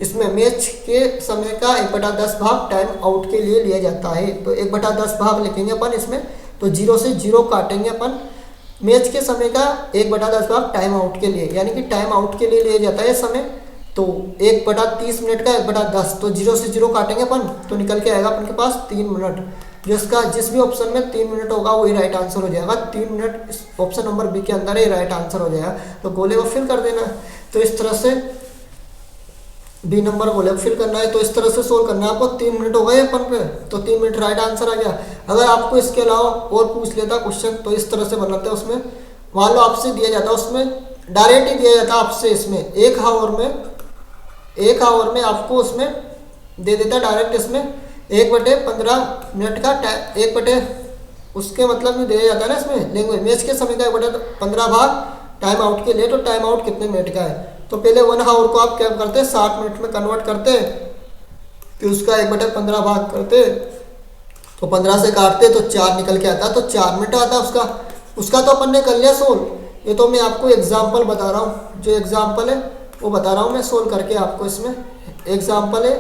इसमें मैच के समय का 1/10 भाग टाइम आउट के लिए लिया जाता है। तो 1/10 भाग लिखेंगे अपन इसमें, तो 0 से 0 काटेंगे अपन। मैच के समय का 1/10 भाग टाइम आउट के लिए, यानी कि टाइम आउट के लिए लिया जाता है समय। तो 1/30 मिनट का 1/10, तो 0 से 0 काटेंगे अपन, तो निकल के आएगा अपन के पास 3 मिनट। जिस भी ऑप्शन में 3 मिनट होगा वही राइट आंसर हो जाएगा। 3 मिनट इस ऑप्शन नंबर बी के अंदर ही राइट आंसर हो जाएगा। तो गोले को फिल कर देना है। तो इस तरह से बी नंबर गोले को फिल करना है। तो इस तरह से सोल्व करना है आपको। 3 मिनट हो गए अपन पे, तो 3 मिनट राइट आंसर आ गया। अगर आपको इसके अलावा और पूछ लेता क्वेश्चन, तो इस तरह से बनाते हैं। उसमें मान लो आपसे दिया जाता, उसमें डायरेक्ट ही दिया जाता आपसे, इसमें 1 हावर में आपको उसमें दे देता डायरेक्ट। इसमें 1/15 मिनट का उसके मतलब में दिया जाता है ना इसमें लैंग्वेज। मैच के समय का 1/15 भाग टाइम आउट के लिए, तो टाइम आउट कितने मिनट का है। तो पहले 1 हावर को आप क्या करते हैं, 60 मिनट में कन्वर्ट करते, फिर उसका 1/15 भाग करते, तो 15 से काटते तो 4 निकल के आता, तो 4 मिनट आता उसका तो अपन ने कर लिया सोल्व। ये तो मैं आपको एग्जाम्पल बता रहा हूँ, जो एग्जाम्पल है वो बता रहा हूँ मैं सोल्व करके आपको। इसमें एग्जाम्पल है,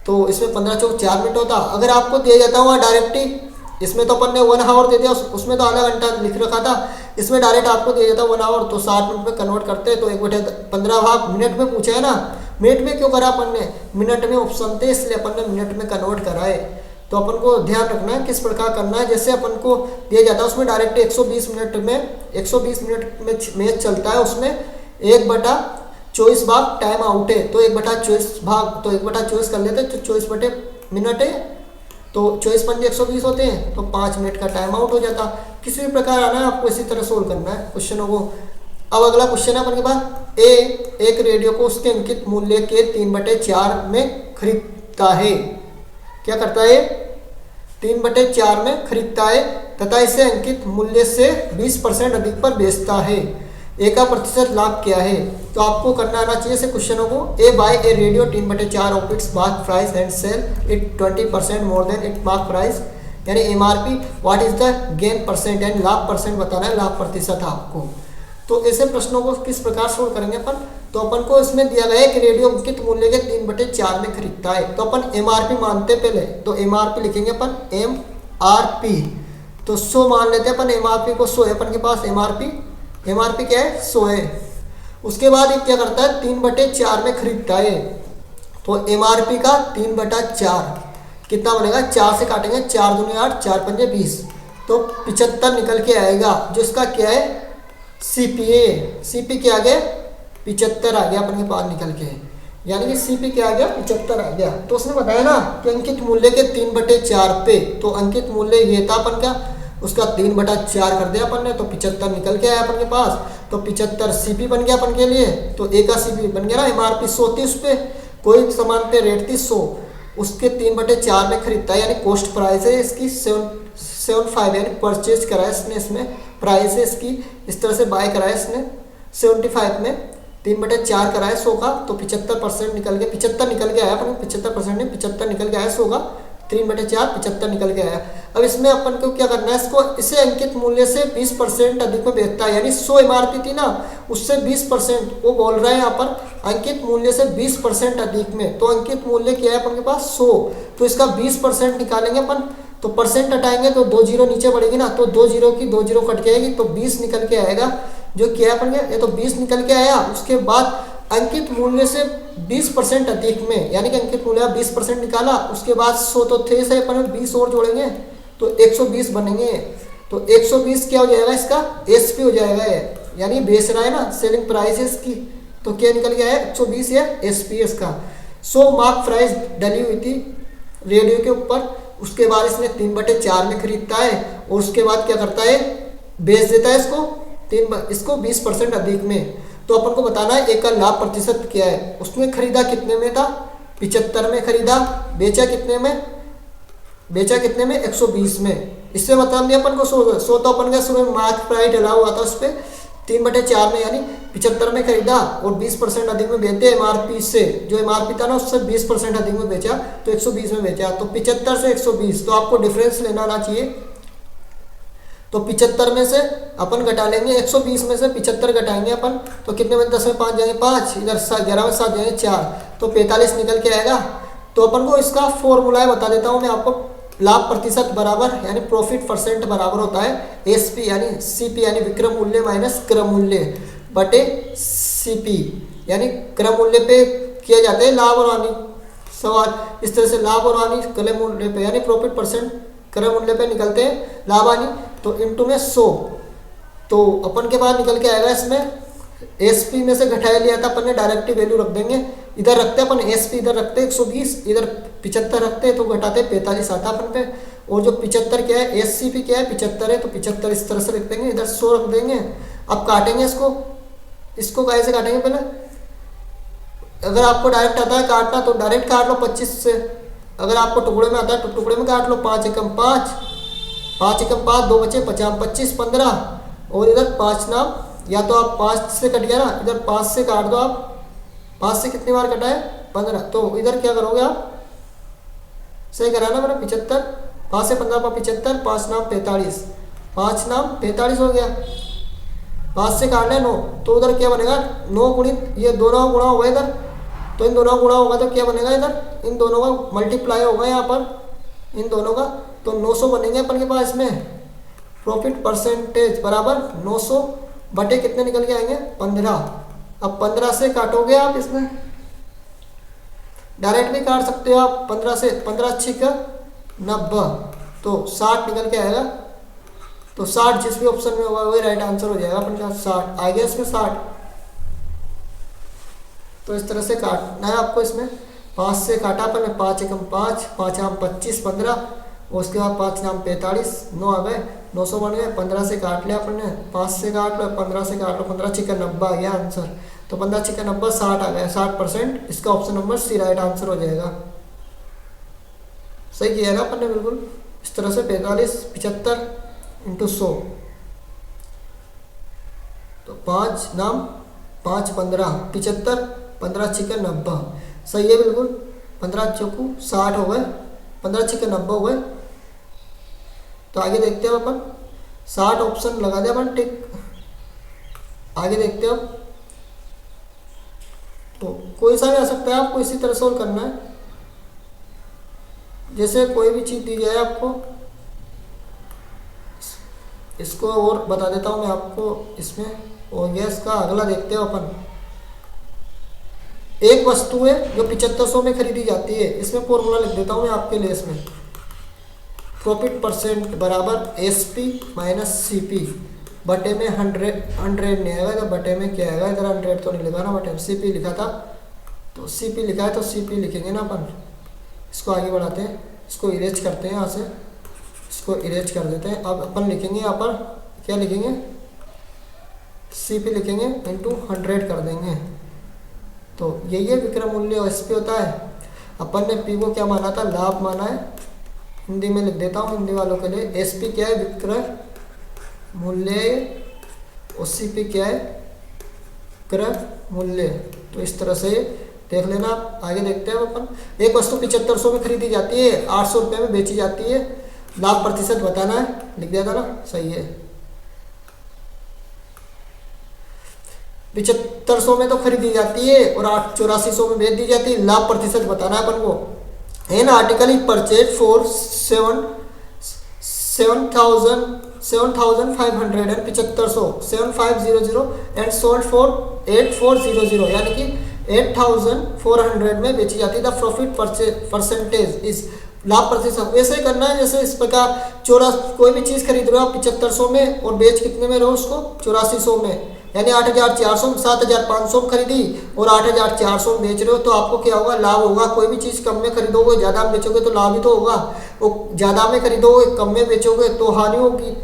तो इसमें 15 चौक 4 मिनट होता। अगर आपको दिया जाता हुआ डायरेक्ट ही, इसमें तो अपन ने 1 हावर दे दिया, उसमें तो आधा घंटा लिख रखा था। इसमें डायरेक्ट आपको दिया जाता 1 हावर, तो 60 मिनट में कन्वर्ट करते, तो 1/15 भाग मिनट में पूछा है ना। मिनट में क्यों करा अपन ने, मिनट में ऑप्शन थे इसलिए अपन ने मिनट में कन्वर्ट करा है। तो अपन को ध्यान रखना है किस प्रकार करना है। जैसे अपन को दिया जाता है उसमें डायरेक्ट 120 मिनट में मैच चलता है, उसमें 1/24 भाग टाइम आउट है, तो 1/24 भाग, तो 1/24 कर लेते, तो 24 मिनट है, तो 24 पंजे 120 होते हैं, तो 5 मिनट का टाइम आउट हो जाता। किसी भी प्रकार आना है आपको, इसी तरह सोल्व करना है क्वेश्चनों को। अब अगला क्वेश्चन है अपन के पास, एक रेडियो को उसके अंकित मूल्य के 3/4 में खरीदता है। क्या करता है, 3/4 में खरीदता है तथा इसे अंकित मूल्य से 20% अधिक पर बेचता है। ए का प्रतिशत लाभ क्या है। तो आपको करना आना चाहिए से क्वेश्चनों को। A buy a radio 3/4 of its mark price and sell it 20% more than it mark price, यानी MRP. What is the gain percent, and लाभ परसेंट बताना है, लाभ प्रतिशत आपको। तो ऐसे प्रश्नों को किस प्रकार सोल्व करेंगे अपन। तो अपन को इसमें दिया गया है कि रेडियो अंकित मूल्य के 3/4 में खरीदता है, तो अपन एमआरपी मानते पहले, तो एमआरपी लिखेंगे अपन एमआरपी। तो 100 मान लेते हैं अपन, एमआरपी को 100 है अपन के पास। एमआरपी क्या है, 100 है। उसके बाद ये क्या करता है, 3/4 में खरीदता है, तो एमआरपी का 3/4 कितना बनेगा, 4 से काटेंगे, 4 दूनी 8, 4 पंजे 20, तो 75 निकल के आएगा। जो इसका क्या है, सीपी क्या आ गया, 75 आ गया अपन के पास निकल के, यानी कि सीपी क्या आ गया, 75 आ गया। तो उसने बताया ना कि अंकित मूल्य के 3/4 पे, तो अंकित मूल्य ये था अपन का, उसका 3/4 कर दिया अपन ने, तो 75 निकल के आया अपन के पास। तो 75 सीपी बन गया अपन के लिए, तो ए का सीपी बन गया ना, एमआरपी 100 थी उस पे, कोई सामान पे रेट थी 100, उसके 3/4 में खरीदता है, यानी कॉस्ट प्राइस है इसकी 75, यानी परचेज करा है इसने, इसमें प्राइस है इसकी, इस तरह से बाय करा है इसने 75 में, 3/4 करा है 100 का, तो 75% निकल गया, 75 निकल के आया अपन, 75% नहीं 75 निकल के आया 100 का, 3/4 75 निकल के आया। अब इसमें अपन को क्या करना है, इसको इसे अंकित मूल्य से 20% अधिक में बेचता है, यानी 100 MRP थी ना, उससे 20%, वो बोल रहा है यहाँ पर अंकित मूल्य से 20% अधिक में, तो अंकित मूल्य क्या है अपन के पास 100, तो इसका 20% निकालेंगे अपन, तो परसेंट हटाएंगे तो 2 जीरो नीचे बढ़ेगी ना, तो 2 जीरो की 2 जीरो कट जाएगी, तो 20 निकल के आएगा, जो क्या अपन ये तो 20 निकल के आया। उसके बाद अंकित मूल्य से 20% अधिक में, यानी कि अंकित मूल्य 20% निकाला, उसके बाद 100 तो थे से अपन 20 और जोड़ेंगे तो 120 बनेंगे, तो 120 क्या हो जाएगा इसका एसपी हो जाएगा ये, यानी बेच रहा है ना, सेलिंग प्राइस है इसकी, तो क्या निकल गया है 120 या एसपी इसका। 100 मार्क प्राइस डली हुई थी रेडियो के ऊपर, उसके बाद इसने 3/4 में खरीदता है, और उसके बाद क्या करता है बेच देता है इसको 20% अधिक में। तो अपन को बताना है एक का लाभ प्रतिशत क्या है, उसने खरीदा कितने में था 75 में खरीदा, बेचा कितने में 120 में, इससे मतलब नहीं अपन को 100 तो अपन का शुरू में मार्क प्राइस डला हुआ था उस पर 3/4 में, यानी 75 में खरीदा और 20% अधिक में बेचे एमआरपी से, जो एमआरपी था ना उससे 20% अधिक में बेचा, तो 120 में बेचा, तो 75 से 120, तो आपको डिफरेंस लेना आना चाहिए। तो 75 में से अपन घटा लेंगे, 120 में से 75 घटाएंगे अपन, तो कितने में 10 में 5 जाएंगे 5, इधर 11 में 7 जाएंगे 4, तो 45 निकल के आएगा। तो अपन को इसका फॉर्मूला बता देता हूँ मैं आपको, लाभ प्रतिशत बराबर यानी प्रॉफिट परसेंट बराबर होता है एसपी यानी सीपी यानी विक्रय मूल्य माइनस क्रय मूल्य बटे सीपी, यानी क्रय मूल्य पे किया जाता है लाभ और हानि सवाल, इस तरह से लाभ और हानि क्रय मूल्य पे, यानी प्रॉफिट परसेंट क्रय मूल्य पे निकलते हैं लाभ हानि, तो इनटू में 100, तो अपन के बाद निकल के आएगा इसमें एसपी में से घटाया लिया था अपन ने, डायरेक्ट वैल्यू रख देंगे, इधर रखते अपन एसपी, इधर रखते 120, इधर 75 रखते तो घटाते 45 आता अपन पे, और जो 75 क्या है एससीपी क्या है 75 है, तो 75 इस तरह से रख देंगे, इधर 100 रख देंगे। अब काटेंगे इसको कैसे काटेंगे पहले, अगर आपको डायरेक्ट आता है काटना तो डायरेक्ट काट लो 25 से, अगर आपको टुकड़े में आता है तो टुकड़े में काट लो, 5 एकम 5, 5 एकम 5, 2 बचे 50 25 15, और इधर 5 नाम, या तो आप 5 से कट गया ना, इधर 5 से काट दो आप, 5 से कितनी बार कटा है 15, तो इधर क्या करोगे आप सही करा ना मैंने 75, 5 से 15 पर 75, 5 नाम 45, 5 नाम 45 हो गया, 5 से काट लें 9, तो उधर क्या बनेगा 9 गुणित ये दोनों गुणा होगा इधर, तो इन दोनों गुणा होगा तो क्या बनेगा इधर इन दोनों का मल्टीप्लाई होगा यहाँ पर इन दोनों का, तो 900 बनेंगे अपन के पास में प्रॉफिट परसेंटेज बराबर 900 बटे कितने निकल के आएंगे 15। अब 15 से काटोगे आप, इसमें डायरेक्ट भी काट सकते हो आप 15 से, 15 छिक 90, तो 60 निकल के आएगा, तो 60 जिस भी ऑप्शन में होगा वही राइट आंसर हो जाएगा अपन का, 60 आ गया इसमें 60। तो इस तरह से काटना है आपको, इसमें 5 से काटा अपन ने, 5 एकम 5, 5 आम 25 15, और उसके बाद 5 नाम 45, 9 आ गए 900 बन गए, 15 से काट लिया अपन ने, 5 से काट लो 15 से काट लो, 15 छिक्का 90 आ गया आंसर, तो 15 छिक्का 90 60 आ गया 60%, इसका option number C right answer हो जाएगा। सही किया ना अपन ने बिल्कुल इस तरह से 45 75 इंटू 100, तो 5 नाम 5 15 75, 15 छिक्का 90, सही है बिल्कुल, 15 चौकू 60 हो गए, 15 छिक्का 90 हो गए। तो आगे देखते हैं अपन, 60 ऑप्शन लगा दिया अपन टिक, आगे देखते हैं अब, तो कोई सा भी आ सकता है, आपको इसी तरह सोल्व करना है, जैसे कोई भी चीज़ दी जाए आपको, इसको और बता देता हूँ मैं आपको, इसमें हो गया इसका अगला देखते हैं अपन। एक वस्तु है जो 7500 में खरीदी जाती है, इसमें फॉर्मूला लिख देता हूँ मैं आपके लिए, इसमें प्रॉफिट परसेंट बराबर एसपी माइनस सीपी बटे में 100 नहीं आएगा, तो बटे में क्या आएगा, इधर 100 तो नहीं लिखा ना, बटे में सीपी लिखा था, तो सीपी लिखा है तो सीपी लिखेंगे ना अपन। इसको आगे बढ़ाते हैं, इसको इरेज करते हैं यहाँ से, इसको इरेज कर देते हैं। अब अपन लिखेंगे यहाँ पर क्या लिखेंगे, सीपी लिखेंगे इंटू 100 कर देंगे, तो यही है विक्रय मूल्य एसपी होता है। अपन ने पी को क्या माना था, लाभ माना है। हिंदी में लिख देता हूँ हिंदी वालों के लिए, एसपी क्या है, विक्रय मूल्य, और सीपी क्या है, विक्रय मूल्य। तो इस तरह से देख लेना आप। आगे देखते हैं अपन। एक वस्तु 7500 में खरीदी जाती है, 800 रुपये में बेची जाती है, लाभ प्रतिशत बताना है, लिख दिया था ना, सही है। 7500 में तो खरीदी जाती है और 8400 में बेच दी जाती है, लाभ प्रतिशत बताना है अपन को। An article is purchase for 7,500 and 7500 and sold for 8400, यानी कि 8400 में बेची जाती है। द प्रॉफिट परसेंटेज इज, लाभ प्रतिशत वैसे ही करना है जैसे इस प्रकार कोई भी चीज़ खरीद रहे हो आप 7500 में और बेच कितने में रहो उसको 8400 में, यानी 8400 7500 में खरीदी और 8400 में बेच रहे हो, तो आपको क्या होगा, लाभ होगा। कोई भी चीज़ कम में खरीदोगे ज़्यादा में बेचोगे तो लाभ ही तो होगा, वो ज़्यादा में खरीदोगे कम में बेचोगे तो हानि होगी।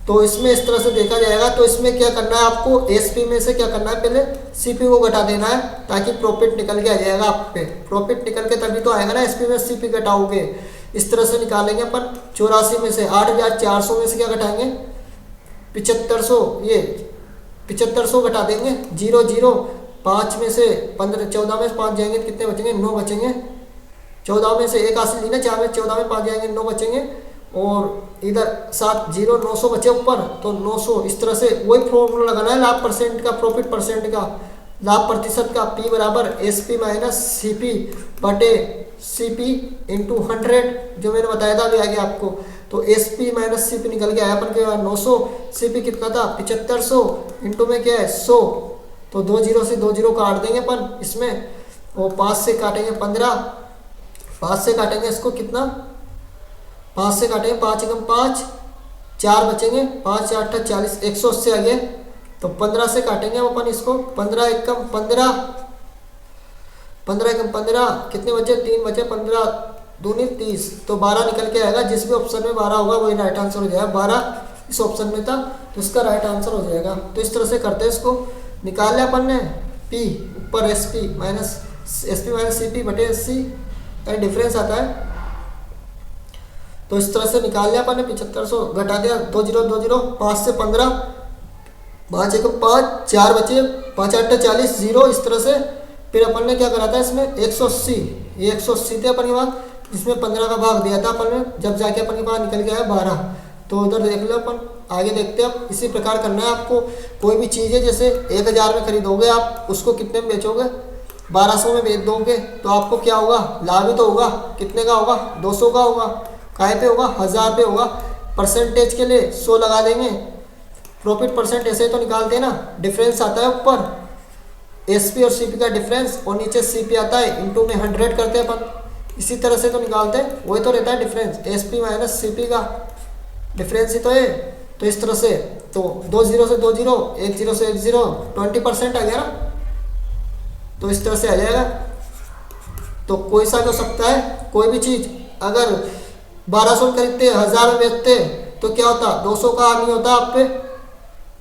तो इसमें इस तरह से देखा जाएगा। तो इसमें क्या करना है आपको, एसपी में से क्या करना है, पहले सीपी को घटा देना है ताकि प्रॉफिट निकल के आ जाएगा आप पे। प्रॉफिट निकल के तभी तो आएगा ना, एसपी में सीपी घटाओगे। इस तरह से निकालेंगे अपन। 84 में से 8400 में से क्या घटाएंगे, 7500, ये 7500 घटा देंगे, 0 5 में से 15, 14 में 5 जाएंगे कितने बचेंगे, 9 बचेंगे। 14 में से 81 ली ना, 4 में 14 में 5 जाएंगे 9 बचेंगे, और इधर 7 0 900 बचे ऊपर, तो 900। इस तरह से वही फॉर्मूला लगाना है लाभ परसेंट का, प्रॉफिट परसेंट का, लाभ प्रतिशत का। P बराबर एसपी माइनस सीपी बटे सीपी इंटू 100, जो मैंने बताया था अभी आगे आपको। तो एसपी माइनस सीपी निकल के आया अपन के 900, सीपी कितना था 7500, इंटू में क्या है 100, तो 2 0 से 2 0 काट देंगे अपन इसमें, और 5 से काटेंगे 15, 5 से काटेंगे इसको कितना, 5 से काटेंगे 5 एकम 5, 4 बचेंगे, 5 8 40, 180 आ गए। तो 15 से काटेंगे अपन इसको, 15 एकम 15, 15 एकम 15 कितने बचे, 3 बचे, 15 दूनी 30, तो 12 निकल के आएगा। जिस भी ऑप्शन में 12 होगा वही राइट आंसर हो जाएगा। 12 इस ऑप्शन में था तो इसका राइट आंसर हो जाएगा। तो इस तरह से करते हैं इसको। निकाल लिया अपन ने P ऊपर एसपी माइनस सीपी बटे एससी का डिफरेंस आता है। तो इस तरह से निकाल लिया अपन ने 7500, घटा दिया 2 0 2 0, 5 से 15, 5 1 5, 4 बचे, 5 8 40, 0। इस तरह से फिर अपन ने क्या करा था इसमें 180, ये 180 थे अपन के पास, जिसमें 15 का भाग दिया था अपन ने, जब जाके अपन के पास निकल गया है 12। तो उधर देख लो अपन, आगे देखते हैं। अब इसी प्रकार करना है आपको। कोई भी चीज़ है जैसे 1000 में खरीदोगे आप, उसको कितने में बेचोगे, 1200 में बेच दोगे, तो आपको क्या होगा, लाभ ही तो होगा। कितने का होगा, 200 का होगा। काय पे होगा, 1000 पे होगा। परसेंटेज के लिए 100 लगा देंगे। प्रॉफिट परसेंट ऐसे तो निकालते हैं ना, डिफरेंस आता है ऊपर एसपी और सीपी का डिफरेंस, और नीचे सीपी आता है, इंटू में 100 करते हैं अपन। इसी तरह से तो निकालते हैं, वही तो रहता है डिफरेंस, एसपी माइनस सीपी का डिफरेंस ही तो है। तो इस तरह से, तो 2 0 से 2 0, 1 0 से 1 0, 20% आ गया ना। तो इस तरह से आ जाएगा। तो कोई सा भी हो सकता है, कोई भी चीज़ अगर 1200 में खरीदते 1000 में बेचते तो क्या होता, 200 का हानि होता आप पे।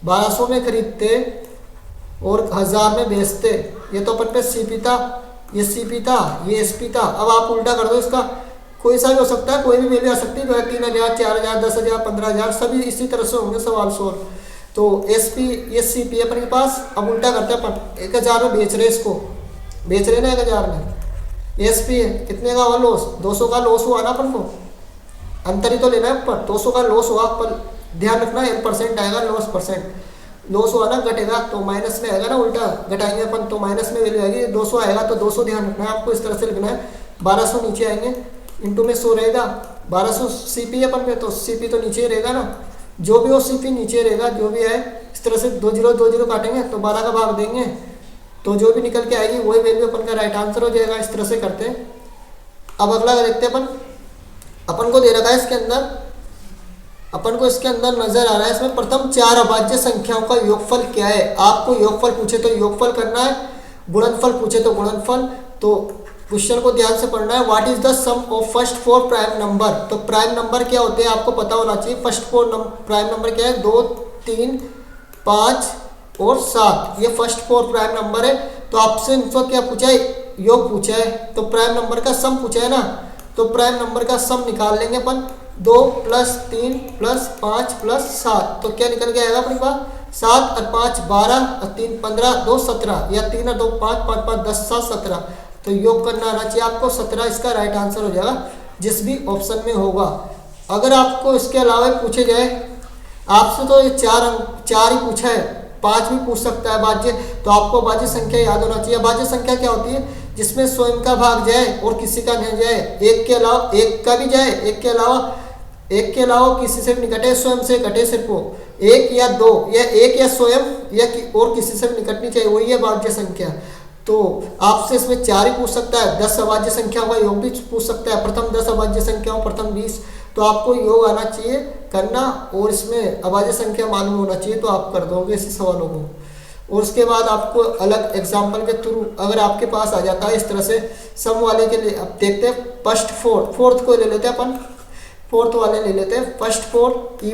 1200 में खरीदते और 1000 में बेचते, ये तो अपन पे सीपी था, ये सीपी था, ये एसपी था। अब आप उल्टा कर दो इसका, कोई सा भी हो सकता है, कोई भी वैल्यू आ सकती है, 3000 4000 10,000 15,000 सभी इसी तरह से होंगे सवाल सोल्व। तो एसपी ये सीपी अपन के पास। अब उल्टा करते हैं अपन, 1000 में बेच रहे, इसको बेच रहे ना 1000 में, एसपी है कितने का हुआ लॉस, 200 का लॉस हुआ ना अपन को, अंतर ही तो लेना है ऊपर, 200 का लॉस हुआ। पर ध्यान रखना % आएगा, लॉस परसेंट, लॉस हुआ ना घटेगा तो माइनस में आएगा ना, उल्टा घटाएंगे अपन तो माइनस में वैल्यू आएगी। 200 आएगा तो 200 ध्यान रखना है आपको, इस तरह से लिखना है। 1200 नीचे आएंगे, इंटू में 100 रहेगा। 1200 सीपी अपन पे, तो सीपी तो नीचे ही रहेगा ना, जो भी हो सीपी नीचे रहेगा, जो भी है। इस तरह से 2 0 2 0 काटेंगे तो 12 का भाग देंगे, तो जो भी निकल के आएगी वही वैल्यू अपन का राइट आंसर हो जाएगा। इस तरह से करते हैं। अब अगला देखते हैं अपन को दे रखा है इसके अंदर, अपन को इसके अंदर नजर आ रहा है इसमें प्रथम 4 अभाज्य संख्याओं का योगफल क्या है। आपको योगफल पूछे तो योगफल करना है, गुणनफल पूछे तो गुणनफल। तो क्वेश्चन को ध्यान से पढ़ना है। What is the sum of first 4 prime number. तो प्राइम नंबर क्या होते हैं आपको पता होना चाहिए। फर्स्ट 4 प्राइम नंबर क्या है, 2 3 5 और 7, ये फर्स्ट 4 प्राइम नंबर है। तो आपसे इनको क्या पूछा है, योग पूछा है, तो प्राइम नंबर का सम पूछा है ना, तो प्राइम नंबर का सम निकाल लेंगे अपन। 2 + 3 + 5 + 7, तो क्या निकल के आएगा अपने पास 7 और 5 12 और 3 15 2 17, या 3 और 2 5 5 5 10 7 17, तो योग करना आना चाहिए आपको 17, इसका राइट आंसर हो जाएगा जिस भी ऑप्शन में होगा। अगर आपको इसके अलावा पूछे जाए, आपसे तो ये चार ही पूछा है, 5 भी पूछ सकता है भाज्य, तो आपको भाज्य संख्या याद होना चाहिए। भाज्य संख्या क्या होती है, जिसमें स्वयं का भाग जाए और किसी का नहीं जाए, एक के अलावा एक का भी जाए, एक के अलावा किसी से भी निकटे, स्वयं से घटे सिर्फ वो, एक या दो, या एक या स्वयं या और किसी से भी निकटनी चाहिए, वही है भाज्य संख्या। तो आपसे इसमें 4 ही पूछ सकता है, 10 अभाज्य संख्याओं का योग भी पूछ सकता है, प्रथम 10 अभाज्य संख्याओं, प्रथम 20, तो आपको योग आना चाहिए करना, और इसमें अभाज्य संख्या मालूम होना चाहिए, तो आप कर दोगे इसी सवालों को। और उसके बाद आपको अलग एग्जाम्पल के थ्रू अगर आपके पास आ जाता है इस तरह से सम वाले के लिए, अब देखते हैं फर्स्ट फोर्थ को ले लेते हैं अपन, फोर्थ वाले ले लेते हैं। फर्स्ट फोर्थ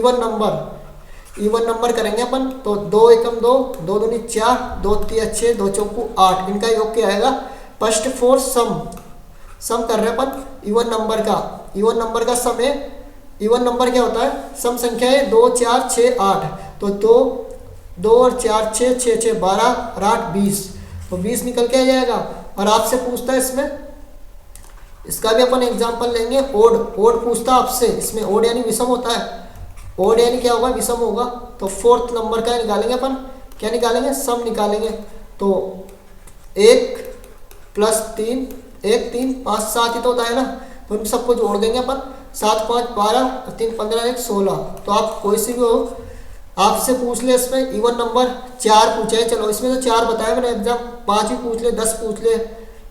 इवन नंबर करेंगे अपन, तो 2 एकम 2, 2 दूनी 4, 2 तिया 6, 2 चौकू 8, इनका योग क्या आएगा, फर्स्ट फोर्थ सम कर रहे हैं अपन इवन नंबर का सम है। इवन नंबर क्या होता है, सम संख्या है 2 4 6 8, तो 2 और 4 6 6 6 12 और 8 20, तो 20 निकल के आ जाएगा। और आपसे पूछता है इसमें, इसका भी अपन एग्जांपल लेंगे, ओड पूछता है आपसे, इसमें ओड यानी विषम होता है, ओड यानी क्या होगा, विषम होगा। तो फोर्थ नंबर का निकालेंगे अपन, क्या निकालेंगे, सम निकालेंगे। तो 1 + 3 1 3 5 7 ही तो होता है ना, तो इन सबको जोड़ देंगे अपन, 7 5 12 और 3 15 1 16। तो आप कोई सी भी हो, आपसे पूछ ले इसमें इवन नंबर 4 पूछा है, चलो इसमें तो 4 बताया मैंने एग्जाम, 5 भी पूछ ले, 10 पूछ ले,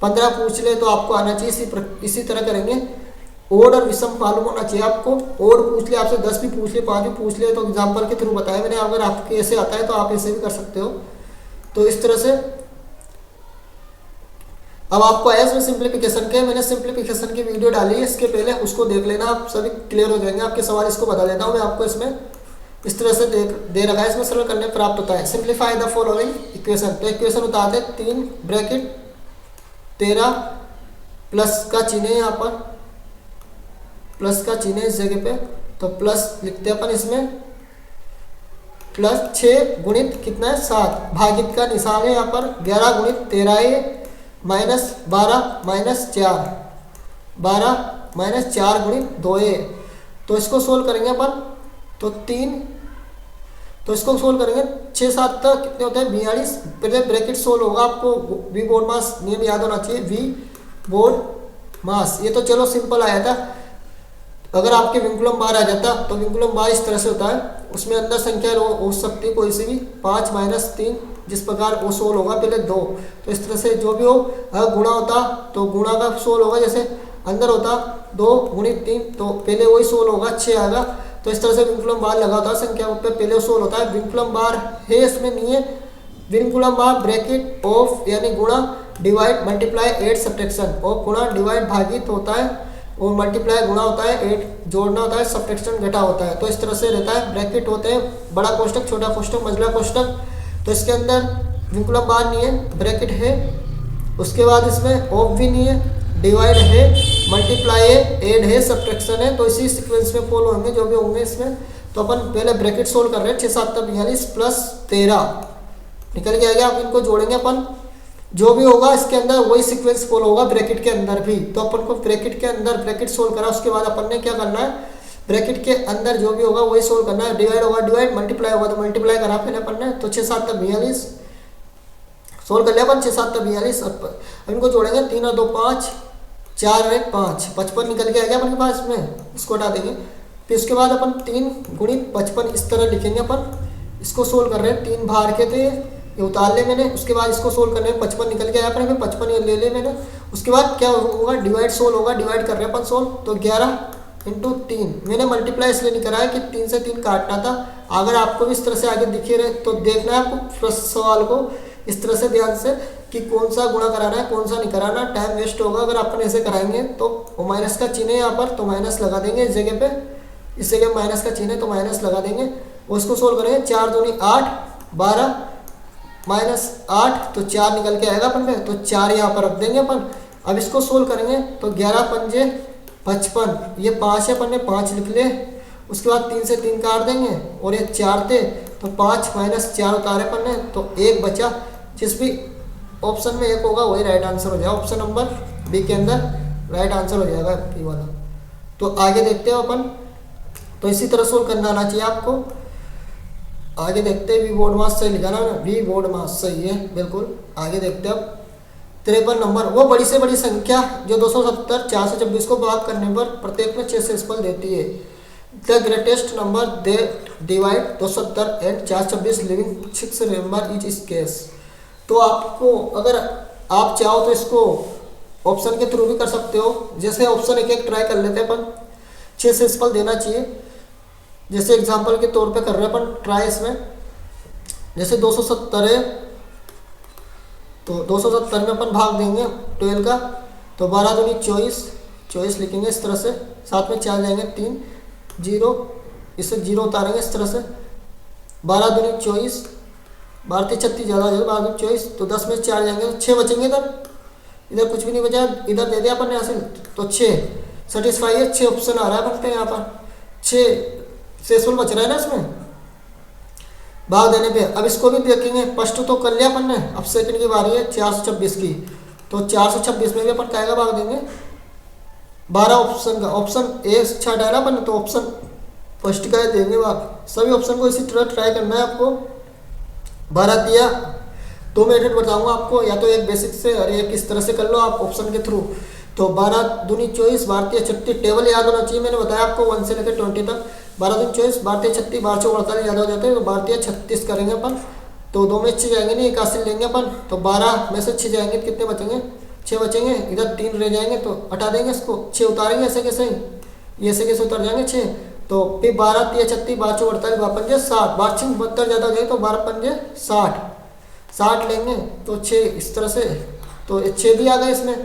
15 पूछ ले, तो आपको आना चाहिए इसी तरह करेंगे। ओड और विषम मालूम होना चाहिए आपको, ओड पूछ ले आपसे, 10 भी पूछ ले, 5 भी पूछ ले, तो एग्जाम्पल के थ्रू बताया मैंने, अगर आपके ऐसे आता है तो आप ऐसे भी कर सकते हो। तो इस तरह से अब आपको आया इसमें सिंप्लीफिकेशन के, मैंने सिंप्लीफिकेशन की वीडियो डाली है, इसके पहले उसको देख लेना, आप सभी क्लियर हो जाएंगे आपके सवाल। इसको बता देता हूँ मैं आपको, इसमें इस तरह से दे रखा है, इसमें सरल करने प्राप्त होता है। सिंप्लीफाई द फॉलोइंग इक्वेशन, तो इक्वेशन उतारते 3 ब्रैकेट 13 प्लस का चिन्ह है, यहाँ पर प्लस का चिन्ह है इस जगह पे, तो प्लस लिखते हैं अपन इसमें, प्लस 6 गुणित कितना है 7, भागित का निशान है यहाँ पर 11 गुणित 13 है, -12 -4 12 -4 गुणित 2 है। तो इसको सोल्व करेंगे अपन, तो 3, तो इसको सोल्व करेंगे 6 7 तक कितने होते हैं 42, पहले ब्रैकेट सोल्व होगा, आपको वी बोर्ड मास नियम याद होना चाहिए, वी बोर्ड मास, ये तो चलो सिंपल आया था। अगर आपके विंकुलम बार आ जाता तो विंकुलम बार इस तरह से होता है, उसमें अंदर संख्या हो सकती है कोई सी भी, 5 - 3, जिस प्रकार वो सोल्व होगा पहले 2, तो इस तरह से जो भी हो, अगर गुणा होता तो गुणा का सोल्व होगा, जैसे अंदर होता 2 गुणित 3, तो पहले वही सोल्व होगा 6 आएगा। तो इस तरह से विंकुलम बार लगा होता है संख्या पे, पहले सोल्व होता है। विंकुलम बार है इसमें नहीं है, विंकुलम बार ब्रैकेट ऑफ यानी गुणा डिवाइड मल्टीप्लाई 8 सब्ट्रैक्शन, और गुणा डिवाइड भागित होता है, और मल्टीप्लाई गुणा होता है, 8 जोड़ना होता है, सब्ट्रैक्शन घटा होता है। तो इस तरह से रहता है, ब्रैकेट होते हैं बड़ा कोष्टक, छोटा कोष्टक, मझला कोष्टक। तो इसके अंदर विंकुलम बार नहीं है, ब्रैकेट है, उसके बाद इसमें ऑफ भी नहीं है, डिवाइड है, मल्टीप्लाई है, ऐड है, सब्ट्रैक्शन है। तो इसी सीक्वेंस में फॉलो होंगे जो भी होंगे इसमें। तो अपन पहले ब्रैकेट सोल्व कर रहे हैं, 6 7 42 प्लस 13 निकल के आ गया। अब इनको जोड़ेंगे अपन, जो भी होगा इसके अंदर वही सीक्वेंस फॉलो होगा ब्रैकेट के अंदर भी। तो अपन को ब्रैकेट के अंदर ब्रैकेट सोल्व करा, उसके बाद अपन ने क्या करना है, ब्रैकेट के अंदर जो भी होगा वही सोल्व करना है, डिवाइड होगा डिवाइड, मल्टीप्लाई होगा तो मल्टीप्लाई करा पहले अपन ने। तो 6 7 42 सोल्व कर लिया अपन, 6 7 42। अब इनको जोड़ेंगे, 3 और 2 5, 4 और 1 5, 55 निकल के आ गया अपन के पास में, इसको हटा देंगे। फिर उसके बाद अपन 3 गुणित 55 इस तरह लिखेंगे अपन। इसको सोल्व कर रहे हैं, 3 बाहर के थे, ये उतार ले मैंने। उसके बाद इसको सोल्व करने में 55 निकल के आया अपन, 55 ये ले ले मैंने। उसके बाद क्या होगा, डिवाइड सोल्व होगा, डिवाइड कर रहे हैं अपन सोल्व। तो 11 × 3, मैंने मल्टीप्लाई इसलिए नहीं कराया कि 3 से 3 काटना था। अगर आपको भी इस तरह से आगे दिखे रहे तो देखना है आपको सवाल को इस तरह से ध्यान से कि कौन सा गुणा कराना है कौन सा नहीं कराना, टाइम वेस्ट होगा अगर अपन ऐसे कराएंगे। तो वो माइनस का चिन्ह है यहाँ पर, तो माइनस लगा देंगे इस जगह पे, इस जगह माइनस का चिन्ह है तो माइनस लगा देंगे। और उसको सोल्व करेंगे, 4 दूनी 8, 12 -8 तो 4 निकल के आएगा अपन पे, तो 4 यहाँ पर रख देंगे अपन। अब इसको सोल्व करेंगे तो 11 पंजे 55, ये 5 है, अपन ने 5 लिख ले। उसके बाद 3 से 3 काट देंगे और ये 4 थे तो 5 - 4 उतारे अपन ने, तो 1 बचा। जिस भी ऑप्शन में 1 होगा वही राइट आंसर हो जाएगा। ऑप्शन नंबर बी के अंदर राइट आंसर हो जाएगा बी वाला। तो आगे देखते हो अपन, तो इसी तरह सोल्व करना आना चाहिए आपको। आगे देखते हैं, वी बोर्ड मास सही लिखा ना, वी बोर्ड मास सही है बिल्कुल। आगे देखते हैं अब 53 नंबर, वो बड़ी से बड़ी संख्या जो 270 426 को भाग करने पर प्रत्येक में 6 शेषफल देती है। The greatest number they divide 270 and 426 living 6 number is इस केस। तो आपको अगर आप चाहो तो इसको ऑप्शन के थ्रू भी कर सकते हो। जैसे ऑप्शन एक एक ट्राई कर लेते हैं अपन, 6 शेषफल देना चाहिए। जैसे एग्जांपल के तौर पे कर रहे हैं अपन ट्राई इसमें, जैसे 270 है तो 270 में अपन भाग देंगे 12 का, तो 12 दूनी 24 लिखेंगे इस तरह से, साथ में 4 जाएंगे 3 0, इससे 0 उतारेंगे इस तरह से। 12 दूनी 24, 12 × 36 ज़्यादा हो जाएगा, 12 दूनी 24, तो 10 में 4 जाएंगे, 6 बचेंगे। इधर कुछ भी नहीं बचा, इधर दे दिया अपन ने हासिल, तो 6 सेटिस्फाई है। 6 ऑप्शन आ रहा है अपन पे यहाँ पर, 6 शेषफल बच रहा है ना इसमें भाग देने पे। अब इसको भी देखेंगे, फर्स्ट तो कर लिया अपन ने, अब सेकंड की बारी है 426 की, तो 426 में भी अपन क्या भाग देंगे 12 ऑप्शन का। ऑप्शन ए अच्छा हटाया ना अपन, तो ऑप्शन फर्स्ट का देंगे भाग। सभी ऑप्शन को इसी तरह ट्राई करना है आपको। 12 दिया, 2 मेथड बताऊंगा आपको, या तो एक बेसिक से और एक इस तरह से कर लो आप ऑप्शन के थ्रू। तो 12 दूनी 24, 12 × 36, टेबल याद होना चाहिए, मैंने बताया आपको 1 से लेकर 20 तक। 12 दूनी 24, 12 × 36, 12 × 4 48 याद हो जाते हैं, तो 12 × 36 करेंगे अपन। तो 2 में 6 जाएंगे नहीं, 81 लेंगे अपन, तो 12 में से 6 जाएंगे तो कितने बचेंगे 6 बचेंगे। इधर 3 रह जाएंगे तो हटा देंगे इसको, 6 उतारेंगे ऐसे कैसे, ये ऐसे कैसे उतर जाएंगे 6। तो फिर 12 × 36, 12 × 4 48, 12 पंजे 60, 12 × 72 ज़्यादा हो जाए तो 12 पंजे 60 लेंगे, तो 6 इस तरह से, तो 6 भी आ गए इसमें,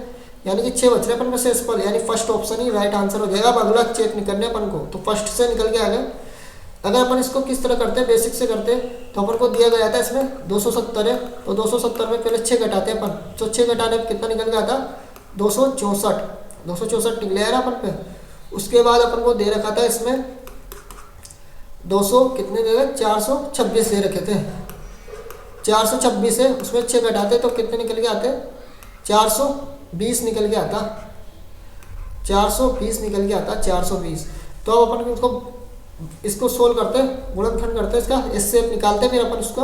यानी कि 6 बच रहे अपन में शेषफल, यानी फर्स्ट ऑप्शन ही राइट आंसर हो जाएगा। अब अगला चेक नहीं करने अपन को, तो फर्स्ट से निकल के आ गए। अगर अपन इसको किस तरह करते हैं, बेसिक से करते हैं, तो अपन को दिया गया था इसमें 270 है, तो 270 में पहले 6 घटाते हैं अपन, तो 6 घटाने पर कितना निकल गया था 264 निकले यार अपन पे। उसके बाद अपन को दे रखा था इसमें 200 कितने दे रहे 426 दे रखे थे, 426 है, उसमें 6 घटाते तो कितने निकल के आते 420 निकल के आता, 420 निकल के आता 420। तो अब अपन इसको सोल्व करते हैं, गुणनखंड करते हैं इसका, एस शेप निकालते हैं फिर अपन इसको।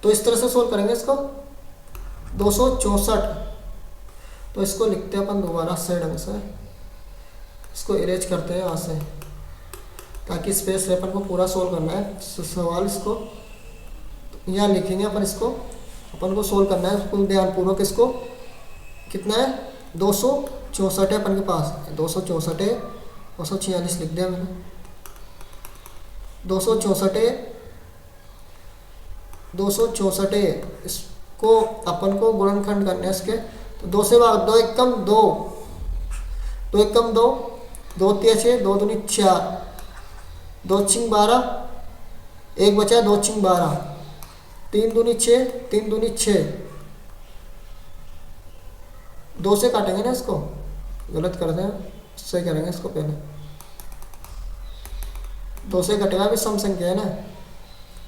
तो इस तरह से सोल्व करेंगे इसको 264, तो इसको लिखते हैं अपन दोबारा सही ढंग से, इसको इरेज करते हैं यहाँ से ताकि स्पेस अपन को पूरा सोल्व करना है सवाल। इसको यहाँ लिखेंगे अपन, इसको अपन को सोल्व करना है उसको ध्यानपूर्वक। इसको कितना है 264 है अपन के पास, 264 है, 246 लिख दिया मैंने, 264 है, 264 है। इसको अपन को गुणनखंड करना है इसके, तो 2 से भाग, 2 × 1 = 2, 2 × 1 = 2, 2 × 3 = 6, 2 दूनी 4, 2 × 6 = 12, 1 बचा 2 × 12, 3 दूनी 6, 3 दूनी 6, 2 से काटेंगे ना इसको, गलत कर दें, सही करेंगे इसको पहले, 2 से कटेगा भी सम संख्या है ना,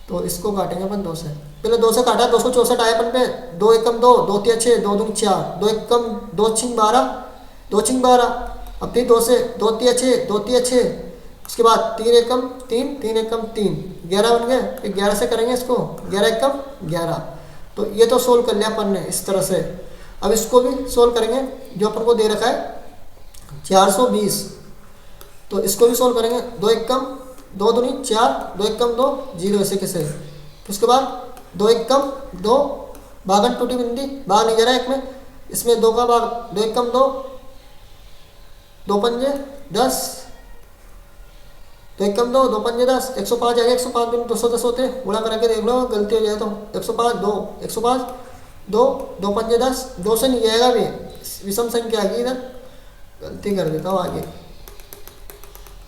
तो इसको काटेंगे अपन 2 से। पहले 2 से काटा, 264 आया अपन पे, 2 × 1 = 2, 2 × 3 = 6, 2 दूनी 4, 2 × 1 = 2 × 12, 2 × 12, अब फिर 2 से 2 × 3 = 6, 2 × 3 = 6, उसके बाद 3 × 1 = 3, 3 × 1 = 3, 11 बन गए। फिर 11 से करेंगे इसको, 11 × 1 = 11। तो ये तो सोल्व कर लिया अपन ने इस तरह से। अब इसको भी सोल्व करेंगे, जो अपन को दे रखा है 420, तो इसको भी सोल्व करेंगे, 2 × 1 = 2 दूनी 4, 2 × 1 = 2, 0 ऐसे कैसे। उसके बाद 2 × 1 = 2, भागन टूटी बिंदी, भाग नहीं जा रहा है एक में, इसमें 2 का भाग, 2 × 1 = 2, 2 पंजे 10, 2 × 1 = 2, 2 पंजे 10, 105 आ गया, 105 दूनी 210 होते, गुणा करके देख लो गलती हो जाए तो, 105 2, 105 2, 2 पंजे 10, 2 से नहीं जाएगा भी, विषम संख्या आ गई, इधर गलती कर देता हूँ आगे,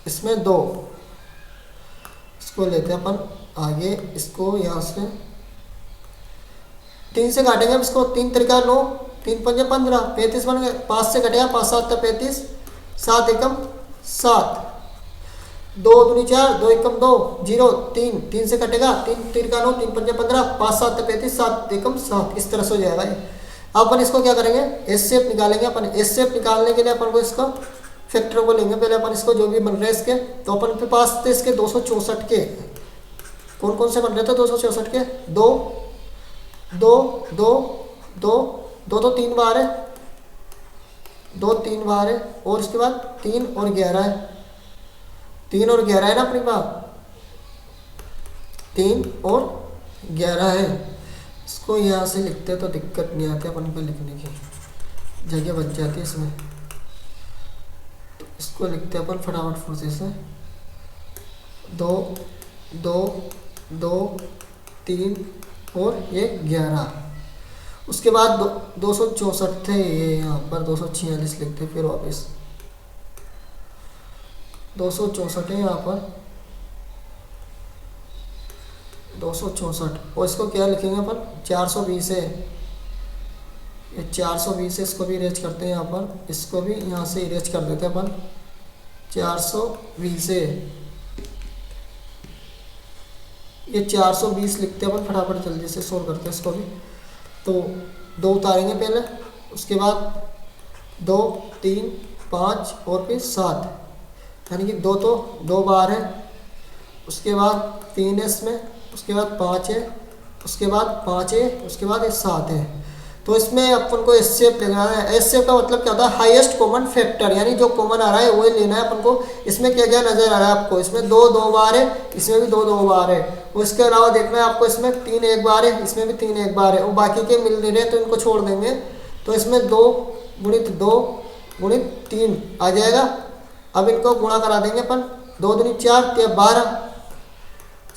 इसमें 2, इसको लेते हैं अपन आगे, इसको यहाँ से 3 से काटेंगे अब इसको, 3 तरीका 9, 3 पंजे 15, 35 बन गए। 5 से कटेगा, 5 7 35, 7 एकम 7, 2 दूनी 4, 2 एकम 2, 0 3, 3 से कटेगा, 3 3 का 9, 3 पंजे 15, 5 7 35, 7 एकम 7, इस तरह से हो जाएगा ये। अब अपन इसको क्या करेंगे, एस शेप निकालेंगे। अपन एस शेप निकालने के लिए अपन को इसको फैक्टर को लेंगे पहले अपन इसको, जो भी बन रहे हैं इसके। तो अपन के पास थे इसके 264 के, कौन कौन से बन रहे थे 264 के, 2 2 2 2 2 तो 3 बार है, 2 3 बार है, और उसके बाद 3 और 11 है, 3 और 11 है ना अपनी बात, 3 और 11 है। इसको यहाँ से लिखते हैं तो दिक्कत नहीं आती अपन को, लिखने की जगह बच जाती है इसमें। तो इसको लिखते हैं अपन फटाफट फुर्ती से, 2 2 2 3 और ये 11। उसके बाद 264 थे ये, यहाँ पर 246 लिखते, फिर वापस 264 है यहाँ पर, 264, और इसको क्या लिखेंगे अपन, 420 है, ये 420 है, इसको भी इरेज करते हैं यहाँ पर, इसको भी यहाँ से इरेज कर देते हैं अपन, 420 है, ये 420 लिखते हैं अपन, फटाफट जल्दी से सोल्व करते हैं इसको भी। तो 2 उतारेंगे पहले, उसके बाद 2 3 5 और फिर 7, यानी कि 2 तो 2 बार है, उसके बाद 3 है इसमें, उसके बाद 5 है, उसके बाद 5 है, उसके बाद ये 7 है। तो इसमें अपन को एस शेप लेना है। एस शेप का मतलब क्या होता है, हाईएस्ट कॉमन फैक्टर, यानी जो कॉमन आ रहा है वही लेना है अपन को। इसमें क्या क्या नजर आ रहा है आपको, इसमें 2 2 बार है, इसमें भी 2 2 बार है, उसके अलावा देखना है आपको इसमें 3 1 बार है, इसमें भी 3 1 बार है, और बाकी के मिल नहीं रहे तो इनको छोड़ देंगे। तो इसमें 2 गुणित 2 गुणित 3 आ जाएगा। अब इनको गुणा करा देंगे अपन, 2 दूनी 4 3 12,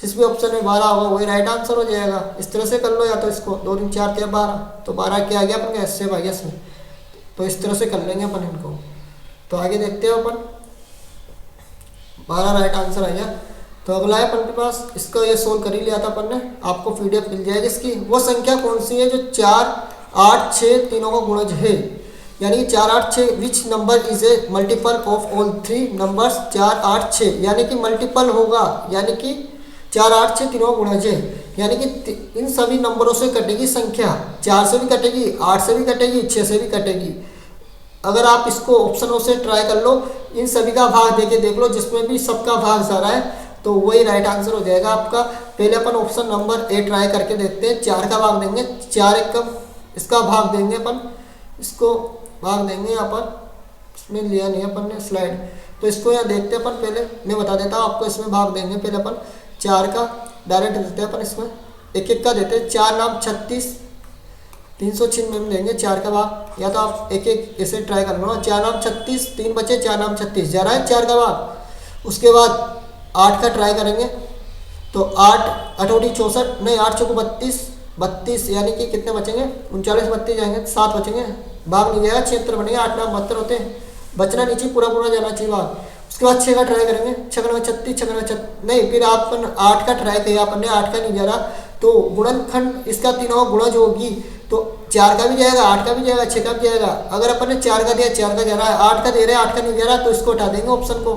जिस भी ऑप्शन में 12 होगा वही राइट आंसर हो जाएगा। इस तरह से कर लो, या तो इसको 2 3 4 3 12, तो 12 क्या आ गया अपन का, एस शेप आ गया इसमें। तो इस तरह से कर लेंगे अपन इनको। तो आगे देखते हैं अपन, 12 राइट आंसर आ गया। तो अगला है अपन के पास, इसका ये सोल्व कर ही लिया था अपन ने, आपको पीडीएफ मिल जाएगी इसकी। वो संख्या कौन सी है जो 4 8 6 तीनों का गुणज है, यानी कि 4 8 6 which number is a multiple of all 3 numbers 4 8 6, यानी कि मल्टीपल होगा, यानी कि 4 8 6 तीनों गुणज है, यानी कि इन सभी नंबरों से कटेगी संख्या, 4 से भी कटेगी, 8 से भी कटेगी, 6 से भी कटेगी। अगर आप इसको ऑप्शनों से ट्राई कर लो, इन सभी का भाग देके देख लो, जिसमें भी सबका भाग जा रहा है तो वही राइट आंसर हो जाएगा आपका। पहले अपन ऑप्शन नंबर ए ट्राई करके देखते हैं। 4 का भाग देंगे, 4 एकम, इसका भाग देंगे अपन, इसको भाग देंगे यहाँ पर, इसमें लिया नहीं अपन ने स्लाइड, तो इसको यहाँ देखते हैं अपन। पहले मैं बता देता हूँ आपको, इसमें भाग देंगे पहले अपन 4 का डायरेक्ट देते हैं अपन, इसमें एक एक का देते हैं। 4 नाम 36, 396 में देंगे 4 का भाग, या तो आप एक एक ऐसे ट्राई कर लो। 4 नाम 36, 3 बचे, 4 नाम 36 जा रहा है 4 का भाग। उसके बाद 8 का ट्राई करेंगे, तो 8 8 64, नहीं 8 चौको 32, 32 यानी कि कितने बचेंगे, 39 32 जाएंगे, 7 बचेंगे, भाग नहीं जाएगा, 76 बनेंगे, 8 नाम 72 होते हैं, बचना नीचे पूरा पूरा जाना चाहिए भाग। उसके बाद 6 का ट्राई करेंगे, 6 36 36 नहीं, फिर अपन 8 का ट्राई किया अपन ने, 8 का नहीं जा रहा, तो गुणनखंड इसका तीनों गुणज होगी, तो 4 का भी जाएगा, 8 का भी जाएगा, 6 का भी जाएगा। अगर अपन ने 4 का दिया, 4 का जा रहा है, 8 का दे रहे हैं, 8 का नहीं जा रहा, तो इसको हटा देंगे ऑप्शन को,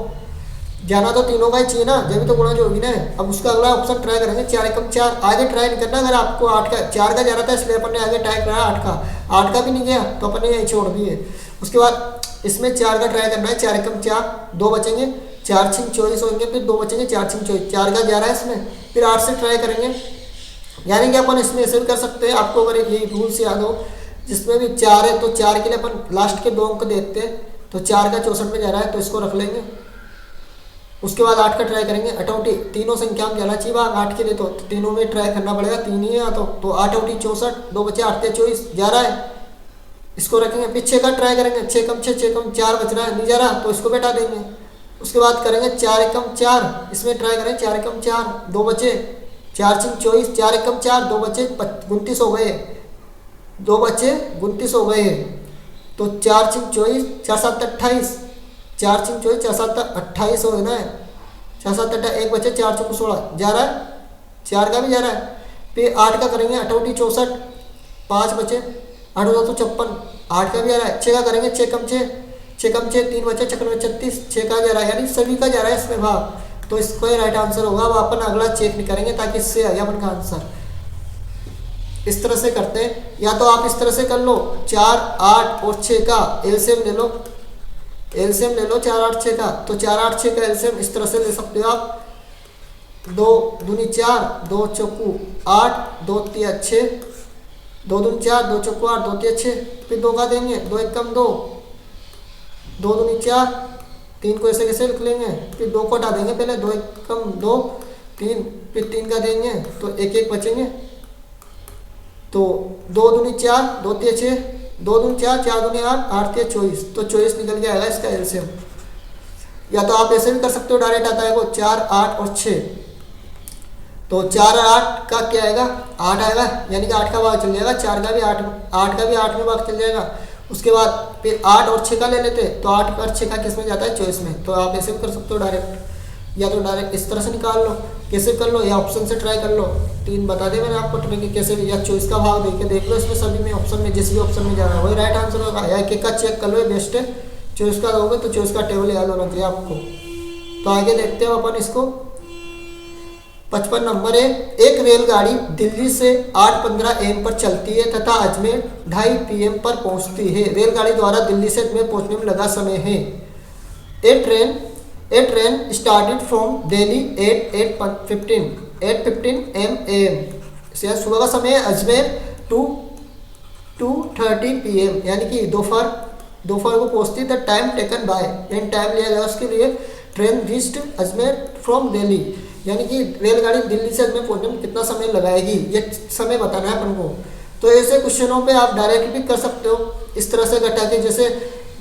जाना तो तीनों का ही चाहिए ना, जब भी तो गुणज होगी ना। अब उसका अगला ऑप्शन ट्राई करेंगे, 4 एकम 4, आगे ट्राई नहीं करना। अगर आपको 8 का 4 का जा रहा था इसलिए अपन ने आगे ट्राई करा 8 का भी नहीं गया तो अपन ने यही छोड़ दिए। उसके बाद इसमें 4 का ट्राई करना है, 4 एकम 4, 2 बचेंगे, 4 6 24 होंगे, फिर 2 बचेंगे, 4 6 24, 4 का जा रहा है इसमें, फिर 8 से ट्राई करेंगे, यानी कि अपन इसमें ऐसे भी कर सकते हैं। आपको अगर ये रूल्स याद हो, जिसमें भी 4 है तो 4 के लिए अपन लास्ट के 2 अंक देखते हैं, तो 4 का 64 में जा रहा है तो इसको रख लेंगे। उसके बाद 8 का ट्राई करेंगे, 8 तीनों संख्या में जाना चाहिए 8 के लिए, तो तीनों में ट्राई करना पड़ेगा, 3 ही है तो 8 64, 2 बचे, 8 24 जा रहा है, इसको रखेंगे। फिर 6 का ट्राई करेंगे, 6 कम 6 6 कम 4 बच रहा है, नहीं जा रहा तो इसको बैठा देंगे। उसके बाद करेंगे 4 एकम 4, इसमें ट्राई करें 4 एकम 4, 2 बचे, 4 6 24, 4 एकम 4, 2 बचे, 29 हो गए, 2 बचे 29 हो गए, तो 4 6 24, 4 7 28, 4 6 24, 4 7 28 हो ना, 4 7 28, 1 बचे, 4 6 16 जा रहा है, 4 का भी जा रहा है। फिर 8 का करेंगे, 8 64, 5 बचे, 8 2 56, 8 का भी आ रहा है, 6 का करेंगे, 6 कम 6, 6 कम 6 3 बचे, 6 36, 6 का जा रहा है, यानी सभी का जा रहा है इसमें भाग, तो इसको ही राइट आंसर होगा। अब अपन अगला चेक नहीं करेंगे ताकि इससे आ गया अपन का आंसर। इस तरह से करते हैं, या तो आप इस तरह से कर लो, 4 8 और 6 का एलसीएम ले लो, एलसीएम ले लो 4 8 6 का, तो 4 8 6 का एलसीएम इस तरह से ले सकते हो आप, 2 दूनी 4, 2 चौकू 8, 2 3 6, 2 दूनी 4, 2 चौकू 8, 2 3 6, फिर 2 का देंगे, 2 1 कम 2, 2 दूनी 4, 3 को ऐसे कैसे लिख लेंगे, फिर 2 को हटा देंगे पहले, 2 1 कम 2 3, फिर 3 का देंगे तो 1 1 बचेंगे, तो 2 दूनी 4, 2 3 6, 2 दूनी 4, 4 दूनी 8, 8 3 24, तो 24 निकल के आएगा इसका एलसीएम। या तो आप ऐसे भी कर सकते हो, डायरेक्ट आता है वो 4 8 और 6, तो 4 और 8 का क्या आएगा, 8 आएगा, यानी कि 8 का भाग चल जाएगा, 4 का भी 8, 8 का भी 8 में भाग चल जाएगा। उसके बाद फिर 8 और 6 का ले लेते, तो 8 और 6 का किस में जाता है, 24 में। तो आप ऐसे भी कर सकते हो डायरेक्ट, या तो डायरेक्ट इस तरह से निकाल लो, कैसे कर लो, या ऑप्शन से ट्राई कर लो, 3 बता दे मैंने आपको ट्रिक कैसे, या 24 का भाग देख के देख लो, इसमें सभी में ऑप्शन में जिस भी ऑप्शन में जा रहा है वही राइट आंसर होगा, या एक का चेक कर लो, बेस्ट है। 24 का दोगे तो 24 का टेबल याद होना चाहिए आपको। तो आगे देखते हो अपन इसको, 55 नंबर है, एक रेलगाड़ी दिल्ली से 8:15 AM पर चलती है तथा अजमेर 2:30 PM पर पहुंचती है। रेलगाड़ी द्वारा दिल्ली से अजमेर पहुंचने में लगा समय है। A train started from Delhi at 8:15 AM। सुबह का समय है, अजमेर 2:30 PM, यानी कि दोपहर को पहुंचती है। द टाइम टेकन बाय, यानी टाइम लिया गया उसके लिए। Train reached Ajmer from Delhi, यानी कि रेलगाड़ी दिल्ली से अजमेर पहुंचने में कितना समय लगाएगी, ये समय बताना है अपन को। तो ऐसे क्वेश्चनों पे आप डायरेक्ट भी कर सकते हो, इस तरह से घटा के, जैसे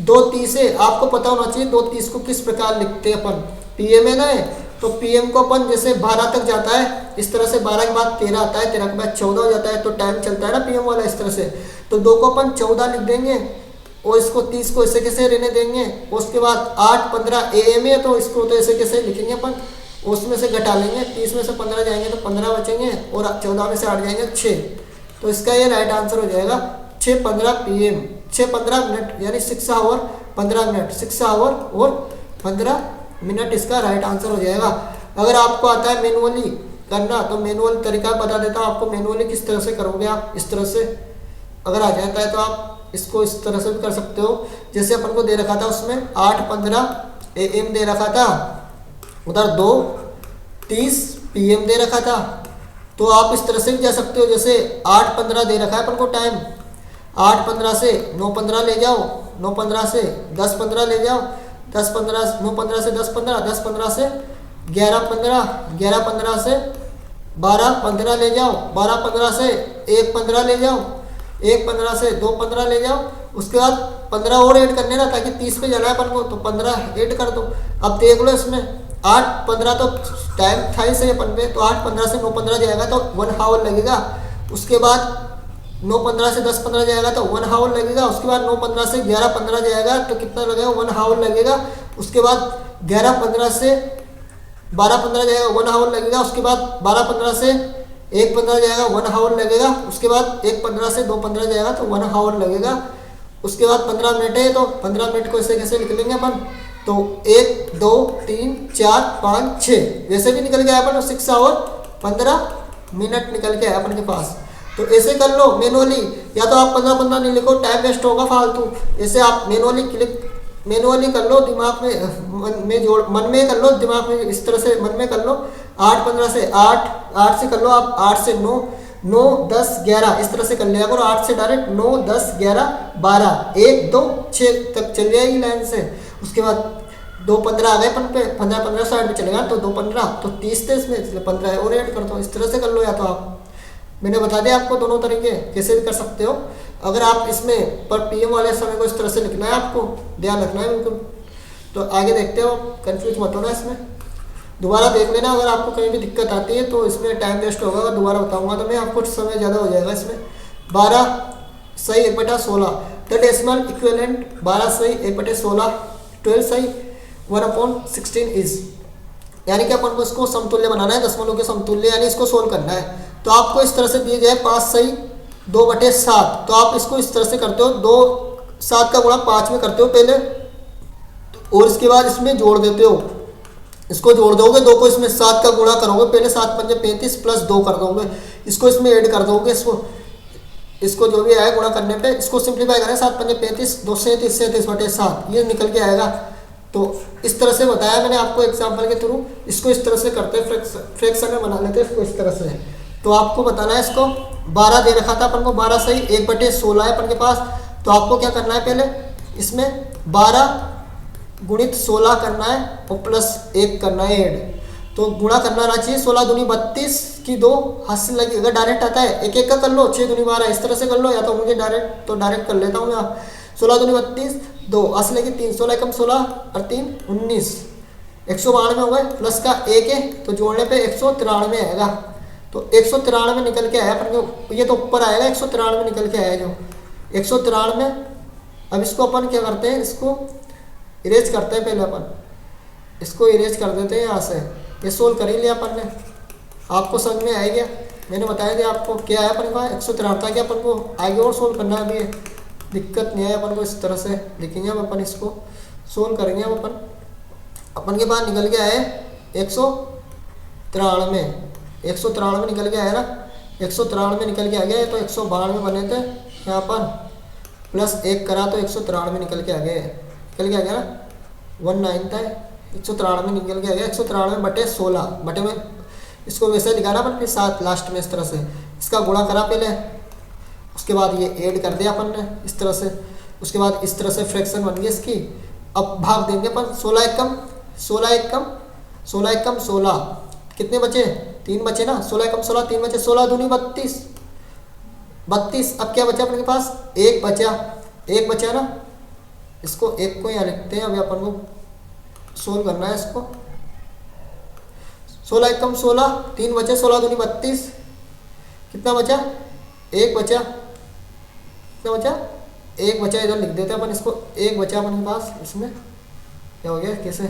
2:30 है, आपको पता होना चाहिए 2:30 को किस प्रकार लिखते हैं अपन। PM है ना, तो PM को अपन जैसे 12 तक जाता है, इस तरह से 12 के बाद 13 आता है, 13 के बाद 14 हो जाता है, तो टाइम चलता है ना PM वाला इस तरह से। तो 2 को अपन 14 लिख देंगे, और इसको 30 को ऐसे कैसे रहने देंगे। उसके बाद 8:15 AM है, तो इसको तो ऐसे कैसे लिखेंगे अपन, उसमें से घटा लेंगे, 30 में से 15 जाएंगे तो 15 बचेंगे, और 14 में से 8 जाएंगे 6, तो इसका ये राइट आंसर हो जाएगा 6:15 PM, 6:15 मिनट, यानी 6 आवर 15 मिनट, 6 आवर और 15 मिनट इसका राइट आंसर हो जाएगा। अगर आपको आता है मैनुअली करना, तो मैनुअल तरीका बता देता हूँ आपको, मैनुअली किस तरह से करोगे आप। इस तरह से अगर आ जाता है तो आप इसको इस तरह से भी कर सकते हो, जैसे अपन को दे रखा था उसमें 8:15 AM दे रखा था, उधर 2:30 PM दे रखा था, तो आप इस तरह से भी जा सकते हो। जैसे 8:15 दे रखा है अपन को टाइम, 8:15 से 9:15 ले जाओ, 9:15 से 10:15 ले जाओ, 10:15 9:15 से 10:15, 10:15 से 11:15, 11:15 से 12:15 ले जाओ, 12:15 से 1:15 ले जाओ, 1:15 से 2:15 ले जाओ। उसके बाद 15 और ऐड करने ना, ताकि 30 पे जाना है अपन को, तो 15 ऐड कर दो। अब देख लो इसमें 8:15 तो टाइम था ही सही अपन पे, तो 8:15 से 9:15 जाएगा तो 1 हावर लगेगा। उसके बाद 9:15 से 10:15 जाएगा तो 1 हावर लगेगा। उसके बाद 9:15 से 11:15 जाएगा तो कितना लगेगा, 1 हावर लगेगा। उसके बाद 11:15 से 12:15 जाएगा, 1 हावर लगेगा। उसके बाद 12:15 से 1:15 जाएगा, 1 हावर लगेगा। उसके बाद 1:15 से 2:15 जाएगा तो 1 हावर लगेगा। उसके बाद 15 मिनट है, तो 15 मिनट को ऐसे कैसे लिख लेंगे अपन, तो 1 2 3 4 5 6 वैसे भी निकल गया अपन, 6 आवर 15 मिनट निकल के आया अपन के पास। तो ऐसे कर लो मैनुअली, या तो आप 15 नहीं लिखो, टाइम वेस्ट होगा फालतू। ऐसे आप मैनुअली कर लो, दिमाग में मन में कर लो, दिमाग में इस तरह से मन में कर लो। 8:15 से 8 से कर लो आप, 8 से 9 9 10 11 इस तरह से कर लिया करो। 8 से डायरेक्ट 9 10 11 12 1 2 6 तक चल जाएगी लाइन से। उसके बाद 2:15 आ गए अपन पे, 15 साइड में चलेगा तो 2:15 तो 30 थे इसमें, इसलिए 15 और ऐड कर दो। इस तरह से कर लो, या तो आप मैंने बता दिया आपको दोनों तरीके कैसे भी कर सकते हो। अगर आप इसमें पर PM वाले समय को इस तरह से लिखना है, आपको ध्यान रखना है बिल्कुल। तो आगे देखते हो, कंफ्यूज मत होना इसमें, दोबारा देख लेना। अगर आपको कहीं भी दिक्कत आती है तो इसमें टाइम वेस्ट होगा, अगर दोबारा बताऊंगा तो मैं आपको समय ज़्यादा हो जाएगा इसमें। 12 सही 1/16, द डेसिमल इक्विवेलेंट 12 सही 1/16, 12 सही 1/16 इज, यानी कि अपन को इसको समतुल्य बनाना है, दशमलव के समतुल्य, यानी इसको सोल्व करना है। तो आपको इस तरह से दिए जाए 5 सही 2/7। तो आप इसको इस तरह से करते हो, 2 7 का गुणा 5 में करते हो पहले, और इसके बाद इसमें जोड़ देते हो, इसको जोड़ दोगे 2 को इसमें 7 का गुणा करोगे पहले, 7 पंजे 35 प्लस 2 कर दोगे, इसको इसमें ऐड कर दोगे, इसको जो भी आया गुणा करने पे इसको सिंप्लीफाई करें, 7 पंजे 35, 2 37 37/7 ये निकल के आएगा। तो इस तरह से बताया मैंने आपको एग्जांपल के थ्रू। इसको इस तरह से करते हैं, फ्रैक्शन में बना लेते हैं इसको इस तरह से। तो आपको बताना है, इसको 12 दे रखा था अपन को, 12 सही 1/16 है अपन के पास। तो आपको क्या करना है, पहले इसमें 12 गुणित 16 करना है और प्लस 1 करना है ऐड। तो गुणा करना आना चाहिए, 16 दूनी 32 की 2 हाथ से लगी, अगर डायरेक्ट आता है एक एक का कर लो, 6 दूनी 12 इस तरह से कर लो, या तो मुझे डायरेक्ट कर लेता हूँ मैं। 16 दूनी 32, 2 हाथ से लगी 3, 16 कम 16 और 3 19, 192 हो गए, प्लस का 1 है तो जोड़ने पे 193 आएगा। तो 193 निकल के आया अपन को, ये तो ऊपर आएगा 193 निकल के आया जो 193। अब इसको अपन क्या करते हैं, इसको इरेज करते हैं, पहले अपन इसको इरेज कर देते हैं यहाँ से। ये सोल्व कर ही लिया अपन ने, आपको समझ में आ गया, मैंने बताया था आपको क्या है अपन का 193 क्या, अपन को आगे और सोल्व करना है, अभी दिक्कत नहीं है अपन को। इस तरह से लिखेंगे अब अपन, इसको सोल्व करेंगे अब अपन के पास निकल के आए 193 निकल के आया ना, 193 निकल के आ गया। तो 192 बने थे यहाँ पर, प्लस 1 करा तो 193 निकल के आ गया ना, 19 था, 193 निकल के आ गया। 193/16 बटे में इसको वैसे लिखा ना अपन, फिर 7 लास्ट में इस तरह से इसका गुणा करा पहले, उसके बाद ये ऐड कर दिया अपन ने इस तरह से, उसके बाद इस तरह से फ्रैक्शन बन गई इसकी। अब भाग देंगे अपन, 16 एकम 16 कितने बचे, 3 बचे ना, 16 एकम 16 3 बचे, 16 दूनी 32। अब क्या बचा अपने के पास, 1 बचा ना, इसको 1 को यहाँ लिखते हैं। अभी अपन को सोल्व करना है इसको, 16 एकम 16 3 बचे, 16 दूनी 32, कितना बचा, 1 बचा, कितना बचा, 1 बचा, इधर लिख देते हैं अपन इसको, 1 बचा अपन के पास। इसमें क्या हो गया, कैसे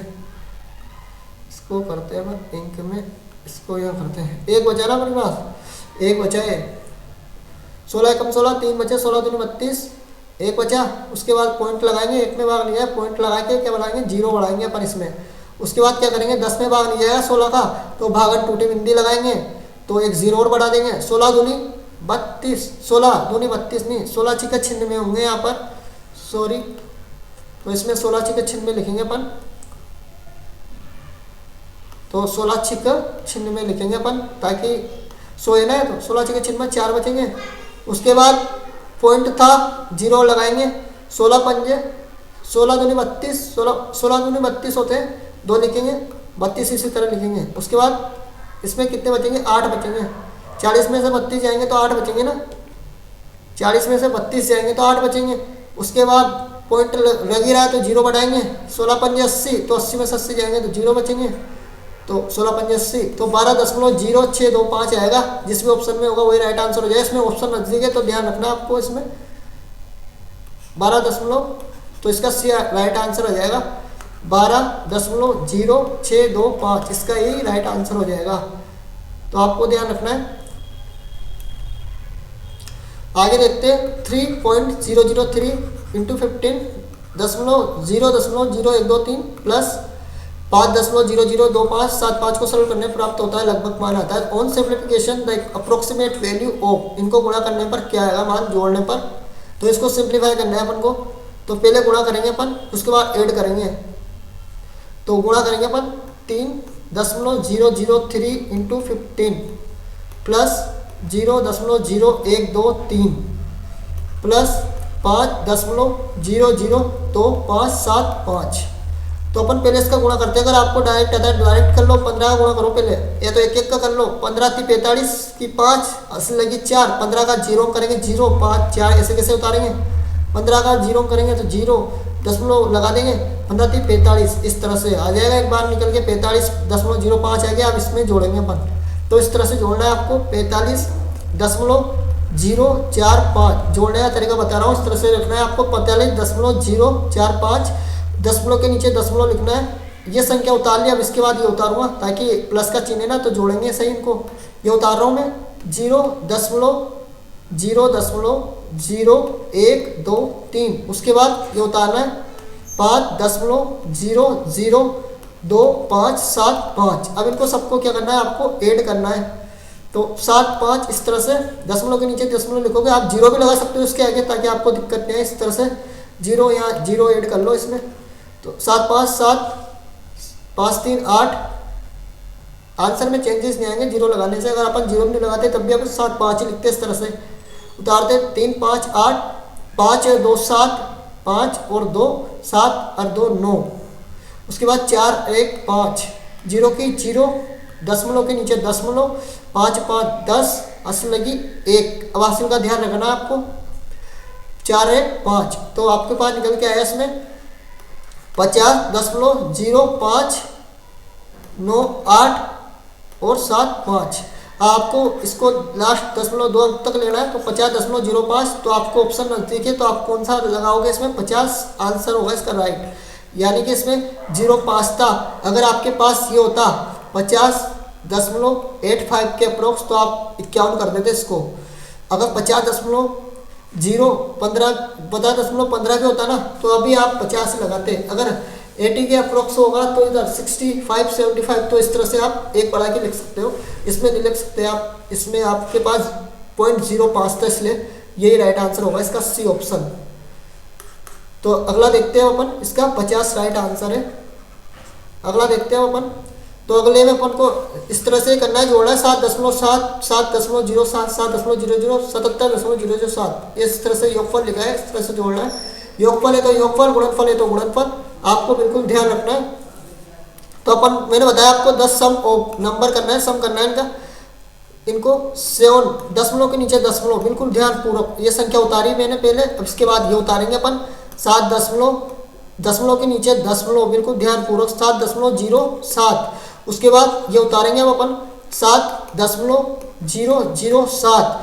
इसको करते हैं अपन इंक में, इसको यहाँ करते हैं, 1 बचा ना अपन के पास, 1 बचा है, 16 एकम 16 3 बचे, 16 दूनी 32, 1 बचा। उसके बाद पॉइंट लगाएंगे, 1 में भाग नहीं है, पॉइंट लगा के क्या बनाएंगे, 0 बढ़ाएंगे अपन इसमें। उसके बाद क्या करेंगे, 10 में भाग नहीं जाएगा 16 का, तो भागन टूटी बिंदी लगाएंगे, तो एक 0 और बढ़ा देंगे, 16 दूनी 32, 16 दूनी 32 नहीं, 16 छिक्के छिन्न में होंगे यहाँ पर, सॉरी। तो इसमें 16 छिक्के छिन्न में लिखेंगे अपन, तो 16 छिक्के छिन्न में लिखेंगे अपन, ताकि 100 है ना, तो 16 छिक्के छिन्न में 4 बचेंगे। उसके बाद पॉइंट था 0 लगाएंगे, 16 पंजे 16 दूनी 32, 16 दूनी 32 होते हैं, 2 लिखेंगे, 32 इसी तरह लिखेंगे। उसके बाद इसमें कितने बचेंगे, 8 बचेंगे, 40 में से 32 जाएंगे तो 8 बचेंगे ना, 40 में से 32 जाएंगे तो 8 बचेंगे। उसके बाद पॉइंट लग ही रहा है तो 0 बढ़ाएंगे, 16 पंजे 80, तो 80 में से 80 जाएंगे तो 0 बचेंगे, तो 16 पंजे 80, तो 12.0625 आएगा। जिस भी ऑप्शन में होगा वही राइट आंसर हो जाएगा। इसमें ऑप्शन नजदीक है तो ध्यान रखना आपको, इसमें 12 तो इसका सी राइट आंसर हो जाएगा 12.0625, इसका यही राइट आंसर हो जाएगा। तो आपको ध्यान रखना है। आगे देखते हैं 3.003 इंटू 15 0.00123 प्लस 5.002575 को सरल करने पर प्राप्त होता है लगभग मान आता है। On simplification the approximate value of, इनको गुणा करने पर क्या आएगा मान जोड़ने पर, तो इसको सिंप्लीफाई करना है अपन को। तो पहले गुणा करेंगे अपन, उसके बाद ऐड करेंगे। तो गुणा करेंगे अपन 3.003 इंटू 15 प्लस 0.0123 प्लस 5.002575। तो अपन पहले इसका गुणा करते हैं। अगर आपको डायरेक्ट आता है डायरेक्ट कर लो, 15 का गुणा करो पहले, या तो एक एक का कर लो। 15 × 45 की 5 असल लगी 4, 15 का 0 करेंगे 0 5 4 ऐसे कैसे उतारेंगे, 15 का 0 करेंगे तो 0 दशमलव लगा देंगे, 15 × 45 इस तरह से आ जाएगा। एक बार निकल के 45.05 आ गया। अब इसमें जोड़ेंगे अपन, तो इस तरह से जोड़ना है आपको, 45.045 जोड़ने का तरीका बता रहा हूँ, इस तरह से रखना है आपको। 45.045 दशमलव के नीचे दशमलव लिखना है। ये संख्या उतार लिया, अब इसके बाद ये उतारूंगा ताकि प्लस का चिन्ह है ना, तो जोड़ेंगे सही इनको। ये उतार रहा हूँ मैं 0.025 0.0123। उसके बाद ये उतारना है 5.002575। अब इनको सबको क्या करना है, आपको ऐड करना है। तो 7 5 इस तरह से दशमलव के नीचे दशमलव लिखोगे, आप जीरो भी लगा सकते हो इसके आगे ताकि आपको दिक्कत नहीं आए। इस तरह से जीरो, यहाँ जीरो ऐड कर लो इसमें। तो 7 5 7 5 3 8। आंसर में चेंजेस नहीं आएंगे जीरो लगाने से। अगर अपन जीरो भी नहीं लगाते तब भी अपन 7 5 ही लिखते इस तरह से उतारते। 3 5 8, 5 और 2 7, 5 और 2 7 और 2 9। उसके बाद 4 1 5, जीरो की जीरो, दशमलव के नीचे दशमलव, 5 5 10, असल लगी 1। अब हासिल का ध्यान रखना है आपको। 4 1 5, तो आपके पास निकल के आया इसमें 50.0598 और 7 5। आपको इसको लास्ट दशमलव 2 अंक तक लेना है तो 50.05। तो आपको ऑप्शन नजदीक है तो आप कौन सा लगाओगे इसमें, 50 आंसर होगा इसका राइट। यानी कि इसमें 05 था। अगर आपके पास ये होता 50.85 के अप्रोक्स तो आप 51 कर देते इसको। अगर 50.15 भी होता ना तो अभी आप 50 लगाते। अगर 80 के अप्रोक्स होगा तो इधर 65 75। तो इस तरह से आप एक बढ़ा के लिख सकते हो, इसमें नहीं लिख सकते आप। इसमें आपके पास 0.05 था इसलिए यही राइट आंसर होगा इसका, सी ऑप्शन। तो अगला देखते हैं अपन, इसका 50 राइट आंसर है। अगला देखते हैं अपन। तो अगले में अपन को इस तरह से करना है, जोड़ना है 7.7 7.07 7.00 77.007। इस तरह से योगफल लिखा है, इस तरह से जोड़ना है। योगफल है तो योगफल, गुणनफल है तो गुणनफल, आपको बिल्कुल ध्यान रखना है। तो अपन मैंने बताया आपको 10 सम नंबर करना है, सम करना है इनका। इनको 7 दशमलव के नीचे दशमलव, बिल्कुल ध्यान पूर्वक। ये संख्या उतारी मैंने पहले, अब इसके बाद ये उतारेंगे अपन 7 दशमलव के नीचे दशमलव, बिल्कुल ध्यान पूर्वक 7.07। उसके बाद ये उतारेंगे अब अपन 7.007।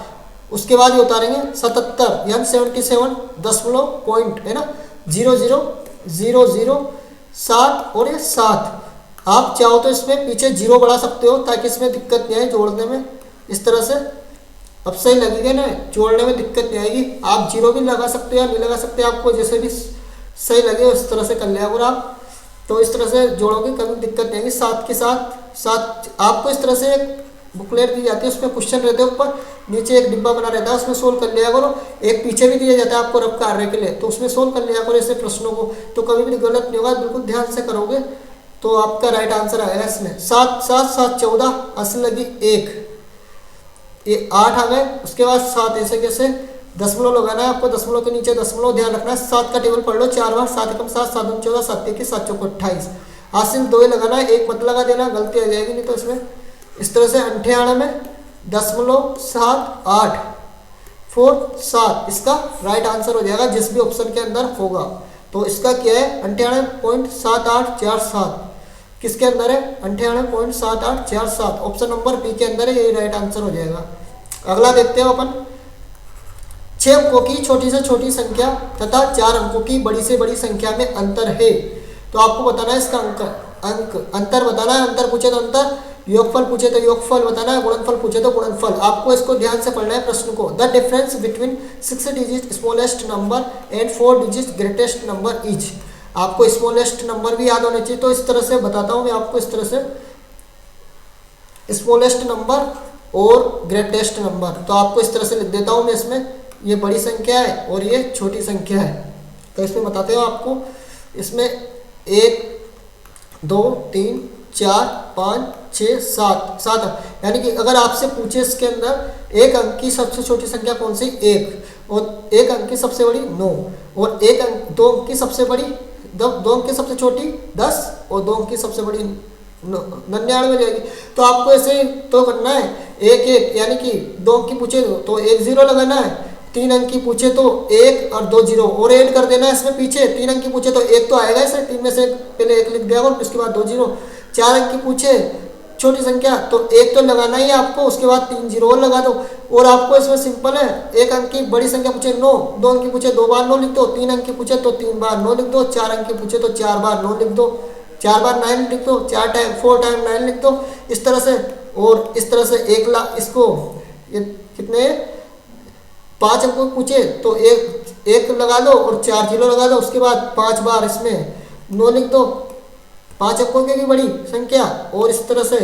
उसके बाद ये उतारेंगे 77 यानी 77 दशमलव पॉइंट है ना, 0000 और ये 7। आप चाहो तो इसमें पीछे जीरो बढ़ा सकते हो ताकि इसमें दिक्कत नहीं आए जोड़ने में। इस तरह से अब सही लगेगा ना, जोड़ने में दिक्कत नहीं आएगी। आप जीरो भी लगा सकते हो या नहीं लगा सकते, आपको जैसे भी सही लगे उस तरह से कर लिया अगर आप। तो इस तरह से जोड़ोगे कभी दिक्कत नहीं आएगी। 7 के साथ 7 आपको इस तरह से एक बुकलेट दी जाती है, उसमें क्वेश्चन रहते हैं, ऊपर नीचे एक डिब्बा बना रहता है, उसमें सोल्व कर लिया करो। एक पीछे भी दिया जाता है आपको रफ कार्य के लिए, तो उसमें सोल्व कर लिया करो ऐसे प्रश्नों को। तो कभी भी गलत नहीं होगा, बिल्कुल ध्यान से करोगे तो आपका राइट आंसर आएगा इसमें। 7 7 7 14, असल लगी 1, ये 8 आ गए। उसके बाद 7 ऐसे कैसे दशमलव लगाना है आपको, दशमलव के नीचे दशमलव ध्यान रखना है। 7 का टेबल पढ़ लो 4 बार, 7 एकम 7 7 दूनी 14 7 21 7 चौको 28। हासिल 2 ही लगाना है, 1 मत लगा देना, गलती आ जाएगी नहीं तो इसमें। इस तरह से 98 में 0.7847 इसका राइट आंसर हो जाएगा जिस भी ऑप्शन के अंदर होगा। तो इसका क्या है 98.7847 किसके अंदर है, 98.7847 ऑप्शन नंबर बी के अंदर है, यही राइट आंसर हो जाएगा। अगला देखते हैं अपन। 6 अंकों की छोटी से छोटी संख्या तथा 4 अंकों की बड़ी से बड़ी संख्या में अंतर है। तो आपको बताना है इसका अंतर बताना है। अंतर पूछे तो अंतर, योगफल पूछे तो योगफल बताना है, गुणनफल पूछे तो गुणनफल। आपको इसको ध्यान से पढ़ना है प्रश्न को। The difference between 6 digit smallest number and 4 digit greatest number is. आपको स्मॉलेस्ट नंबर भी याद होने चाहिए, तो इस तरह से बताता हूँ मैं आपको। इस तरह से स्मॉलेस्ट नंबर और ग्रेटेस्ट नंबर, तो आपको इस तरह से लिख देता हूँ मैं इसमें। ये बड़ी संख्या है और ये छोटी संख्या है, तो इसमें बताते हो आपको। इसमें 1 2 3 4 5 6 7 यानी कि अगर आपसे पूछे इसके अंदर एक अंक की सबसे छोटी संख्या कौन सी, 1, और एक अंक की सबसे बड़ी 9, और एक अंक 2 अंक की सबसे बड़ी 2 अंक की सबसे छोटी 10, और 2 अंक की सबसे बड़ी 99 हो जाएगी। तो आपको ऐसे तो करना है 1 1 यानी कि 2 अंक की पूछे तो 1 0 लगाना है, 3 अंक की पूछे तो 1 और 2 0 और ऐड कर देना है इसमें पीछे। 3 अंक की पूछे तो 1 तो आएगा इसे, 3 में से पहले 1 लिख दिया और उसके बाद 2 0। 4 अंक की पूछे छोटी संख्या तो 1 तो लगाना ही है आपको, उसके बाद 3 0 और लगा दो। और आपको इसमें सिंपल है, 1 अंक की बड़ी संख्या पूछे 9, 2 अंक की पूछे 2 बार 9 लिख दो, 3 अंक की पूछे तो 3 बार 9 लिख दो, 4 अंक की पूछे तो 4 बार 9 लिख दो, 4 बार 9 लिख दो, 4 टाइम 9 लिख दो, इस तरह से। और इस तरह से 1 लाख इसको ये कितने 5 अंकों पूछे तो एक एक लगा दो और 4 जीरो लगा दो, उसके बाद 5 बार इसमें 9 लिख दो, 5 अंकों की बड़ी संख्या। और इस तरह से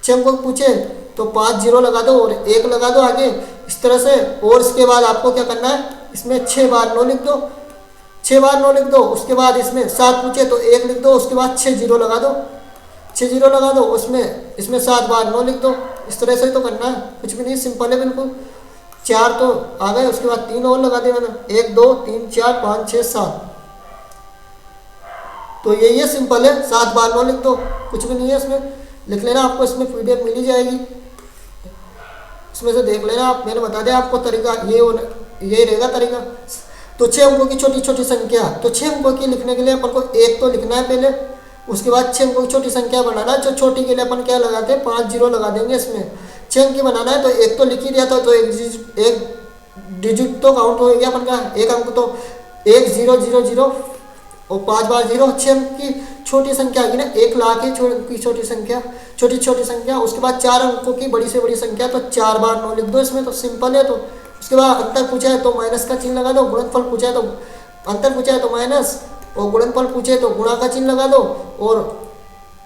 6 अंकों पूछे तो 5 जीरो लगा दो और 1 लगा दो आगे इस तरह से। और इसके बाद आपको क्या करना है, इसमें 6 बार 9 लिख दो, 6 बार 9 लिख दो। उसके बाद इसमें 7 पूछे तो 1 लिख दो, उसके बाद 6 जीरो लगा दो, 6 जीरो लगा दो, उसमें इसमें 7 बार 9 लिख दो। इस तरह से ही तो करना है, कुछ भी नहीं, सिंपल है बिल्कुल। 4 तो आ गए, उसके बाद 3 और लगा देना, 1 2 3 4 5 6 7। तो यही है, सिंपल है, 7 बार 9 लिख दो, कुछ भी नहीं है इसमें, लिख लेना। आपको इसमें PDF मिल ही जाएगी, इसमें से देख लेना आप, मैंने बता दिया आपको तरीका, ये रहेगा तरीका। तो 6 अंकों की छोटी छोटी संख्या, तो 6 अंकों की लिखने के लिए अपन को 1 तो लिखना है पहले, उसके बाद 6 अंकों की छोटी संख्या बनाना है। जो छोटी के लिए अपन क्या लगाते हैं, 5 जीरो लगा देंगे इसमें। 6 अंक की बनाना है तो 1 तो लिख ही दिया था, तो एक डिजिट तो काउंट हो गया अपन का, एक अंक तो 1 0 0 0 और 5 बार 0। 6 अंक की छोटी संख्या आ गई ना, 1 लाख की छोटी संख्या, छोटी छोटी संख्या। उसके बाद 4 अंकों की बड़ी से बड़ी संख्या, तो 4 बार 9 लिख दो इसमें, तो सिंपल है। तो उसके बाद अंतर पूछा है तो माइनस का चिन्ह लगा दो, गुणनफल पूछा है तो अंतर पूछा है तो माइनस, और गुणनफल पूछे तो गुणा का चिन्ह लगा दो।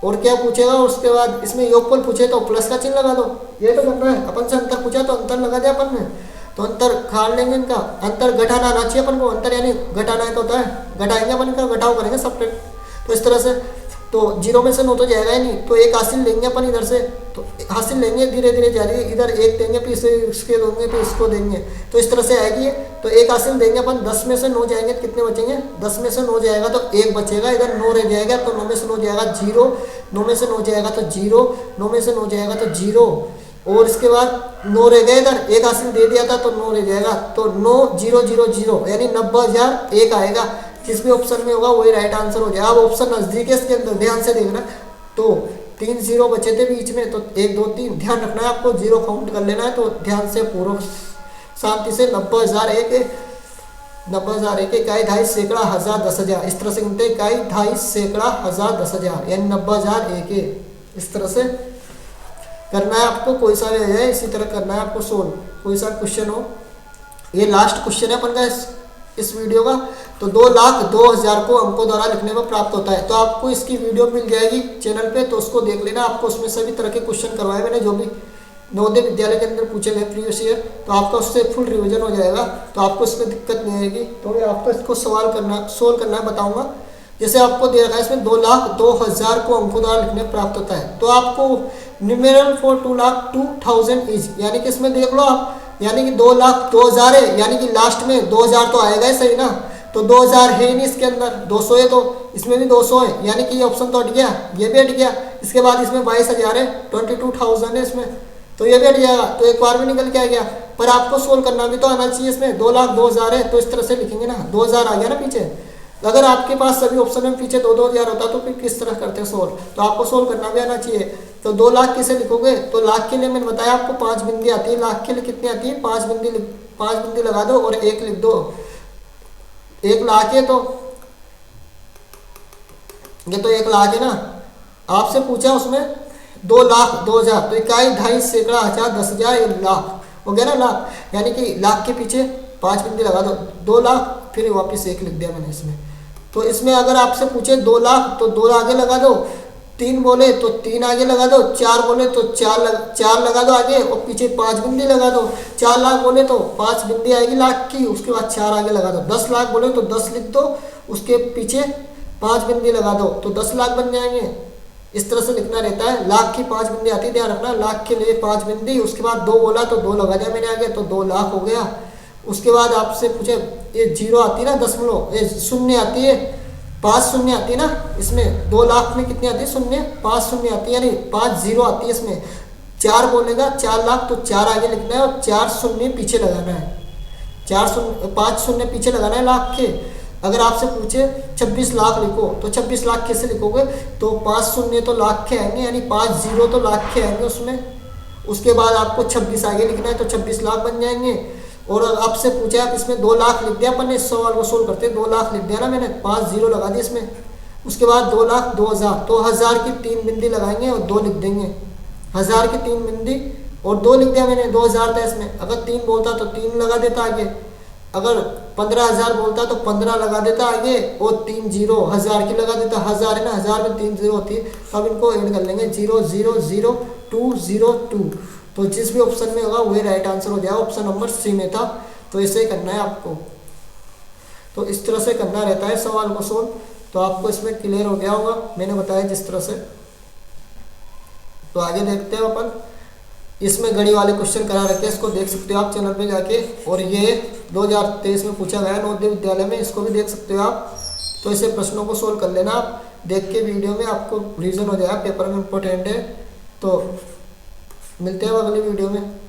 और क्या पूछेगा, उसके बाद इसमें योगफल पूछे तो प्लस का चिन्ह लगा दो। ये तो करना है। अपन से अंतर पूछा तो अंतर लगा दिया अपन ने, तो अंतर खाड़ लेंगे इनका। अंतर घटाना आना चाहिए अपन को, अंतर यानी घटाना है तो होता है, घटाएंगे अपन का, घटाव करेंगे सब। तो इस तरह से तो 0 में से 9 तो जाएगा ही नहीं, तो 1 हासिल लेंगे अपन इधर से, तो हासिल लेंगे धीरे धीरे जारी, इधर 1 देंगे फिर इसके देंगे फिर इसको देंगे, तो इस तरह से आएगी ये। तो 1 हासिल देंगे अपन, 10 में से 9 जाएंगे कितने बचेंगे, 10 में से 9 जाएगा तो 1 बचेगा, इधर 9 रह जाएगा, तो 9 में से 9 जाएगा 0, 9 में से 9 जाएगा तो 0, 9 में से 9 जाएगा तो 0। और इसके बाद 9 रह गए, इधर 1 हासिल दे दिया था तो 9 रह जाएगा, तो 9 0 0 0 यानी 90,001 आएगा। जिस भी ऑप्शन में होगा वही राइट आंसर हो जाएगा। अब ऑप्शन नजदीक है इसके अंदर, ध्यान से देखना। तो 3 0 बचे थे बीच में, तो 1 2 3 ध्यान रखना है आपको, 0 काउंट कर लेना है। तो ध्यान से पूर्व शांति से 90,001, 90,001 इकाई 2.5 सैकड़ा 1000 10,000, इस तरह से गिनते हैं, इकाई 2.5 सैकड़ा 1000 10,000 यानी 90,001। इस तरह से करना है आपको, कोई सा भी है इसी तरह करना है आपको सोल्व, कोई सा क्वेश्चन हो। ये लास्ट क्वेश्चन है अपन का इस वीडियो का। तो 2,02,000 को अंकों द्वारा लिखने में प्राप्त होता है। तो आपको इसकी वीडियो मिल जाएगी चैनल पे, तो उसको देख लेना। आपको उसमें सभी तरह के क्वेश्चन करवाए मैंने, जो भी नवोदय विद्यालय के अंदर पूछे गए प्रीवियस ईयर, तो आपका उससे फुल रिवीजन हो जाएगा, तो आपको इसमें दिक्कत नहीं आएगी। तो मैं आपको इसको सोल्व करना बताऊँगा। जैसे आपको दे रखा है इसमें 2,02,000 को अंकों द्वारा लिखने में प्राप्त होता है। तो आपको न्यूमेरल फॉर 2,02,000 इज, यानी कि इसमें देख लो आप, यानी कि 2,02,000 है, यानी कि लास्ट में 2,000 तो आएगा ही सही ना, तो 2,000 है नहीं इसके अंदर, 200 है, तो इसमें भी 200 है, यानी कि ये ऑप्शन तो हट गया, ये भी हट गया। इसके बाद इसमें 22,000 है, 22,000 है इसमें, तो ये भी हट जाएगा, तो एक बार में निकल के आ गया। पर आपको सोल्व करना भी तो आना चाहिए इसमें, 2,02,000 है, तो इस तरह से लिखेंगे ना, 2,000 आ गया ना पीछे। अगर आपके पास सभी ऑप्शन में पीछे 2,000 होता तो फिर किस तरह करते सोल्व, तो आपको सोल्व करना भी आना चाहिए। तो 2 लाख कैसे लिखोगे, तो लाख के लिए मैंने बताया आपको 5 बिंदी आती है, लाख के लिए कितनी आती है, 5 बिंदी लगा दो और 1 लिख दो। 1 लाख है, तो ये तो 1 लाख है ना, आपसे पूछा उसमें 2,02,000, तो इकाई 2.5 सैकड़ा 1000 10,000 ये लाख हो गया ना, लाख, यानी कि लाख के पीछे 5 बिंदी लगा दो, 2 लाख, फिर वापस 1 लिख दिया मैंने इसमें। तो इसमें अगर आपसे पूछे 2 लाख, तो 2 आगे लगा दो, 3 बोले तो 3 आगे लगा दो, 4 बोले तो 4 लगा दो आगे और पीछे 5 बिंदी लगा दो। 4 लाख बोले तो 5 बिंदी आएगी लाख की, उसके बाद 4 आगे लगा दो। 10 लाख बोले तो 10 लिख दो, उसके पीछे 5 बिंदी लगा दो, तो 10 लाख बन जाएंगे। इस तरह से लिखना रहता है। लाख की 5 बिंदी आती है, ध्यान रखना, लाख के लिए 5 बिंदी, उसके बाद 2 बोला तो 2 लगा दिया मैंने आगे, तो 2 लाख हो गया। उसके बाद आपसे पूछे ये 0 आती है ना, दशमलव, ये शून्य आती है, 5 शून्य आती है ना इसमें, 2 लाख में कितनी आती है शून्य, 5 शून्य आती है, यानी 5 0 आती है इसमें। 4 बोलेगा 4 लाख, तो 4 आगे लिखना है और 4 शून्य पीछे लगाना है, 5 शून्य पीछे लगाना है लाख के। अगर आपसे पूछे 26 लाख लिखो, तो 26 लाख कैसे लिखोगे, तो 5 शून्य तो लाख के आएंगे, यानी 5 0 तो लाख के आएंगे उसमें। उसके बाद आपको 26 आगे लिखना है, तो 26 लाख बन जाएंगे। और आपसे पूछा आप इसमें 2 लाख लिख दिया अपन ने, इस सवाल को सोल्व करते 2 लाख लिख दिया ना मैंने, 5 0 लगा दिया इसमें। उसके बाद 2,02,000, तो 1000 की 3 बिंदी लगाएंगे और 2 लिख देंगे, 1000 की 3 बिंदी और 2 लिख दिया मैंने 2023 में। अगर 3 बोलता तो 3 लगा देता आगे, अगर 15,000 बोलता तो 15 लगा देता आगे, और 3 जीरो 1000 की लगा देता। 1000 है ना, 1000 में 3 जीरो होती है, तो अब इनको ऐड कर लेंगे 000202। तो जिस भी ऑप्शन में होगा वही राइट आंसर हो जाएगा। ऑप्शन नंबर सी में था। तो ऐसे ही करना है आपको, तो इस तरह से करना रहता है सवाल को सोल्व। तो आपको इसमें क्लियर हो गया होगा, मैंने बताया जिस तरह से। तो आगे देखते हैं अपन। इसमें गणित वाले क्वेश्चन करा रखे हैं, इसको देख सकते हो आप चैनल पे जाके। और ये 2023 में पूछा गया नवोदय विद्यालय में, इसको भी देख सकते हो आप। तो ऐसे प्रश्नों को सोल्व कर लेना आप देख के वीडियो में, आपको रीजन हो जाएगा, पेपर में इंपॉर्टेंट है। तो मिलते हैं अगली वीडियो में।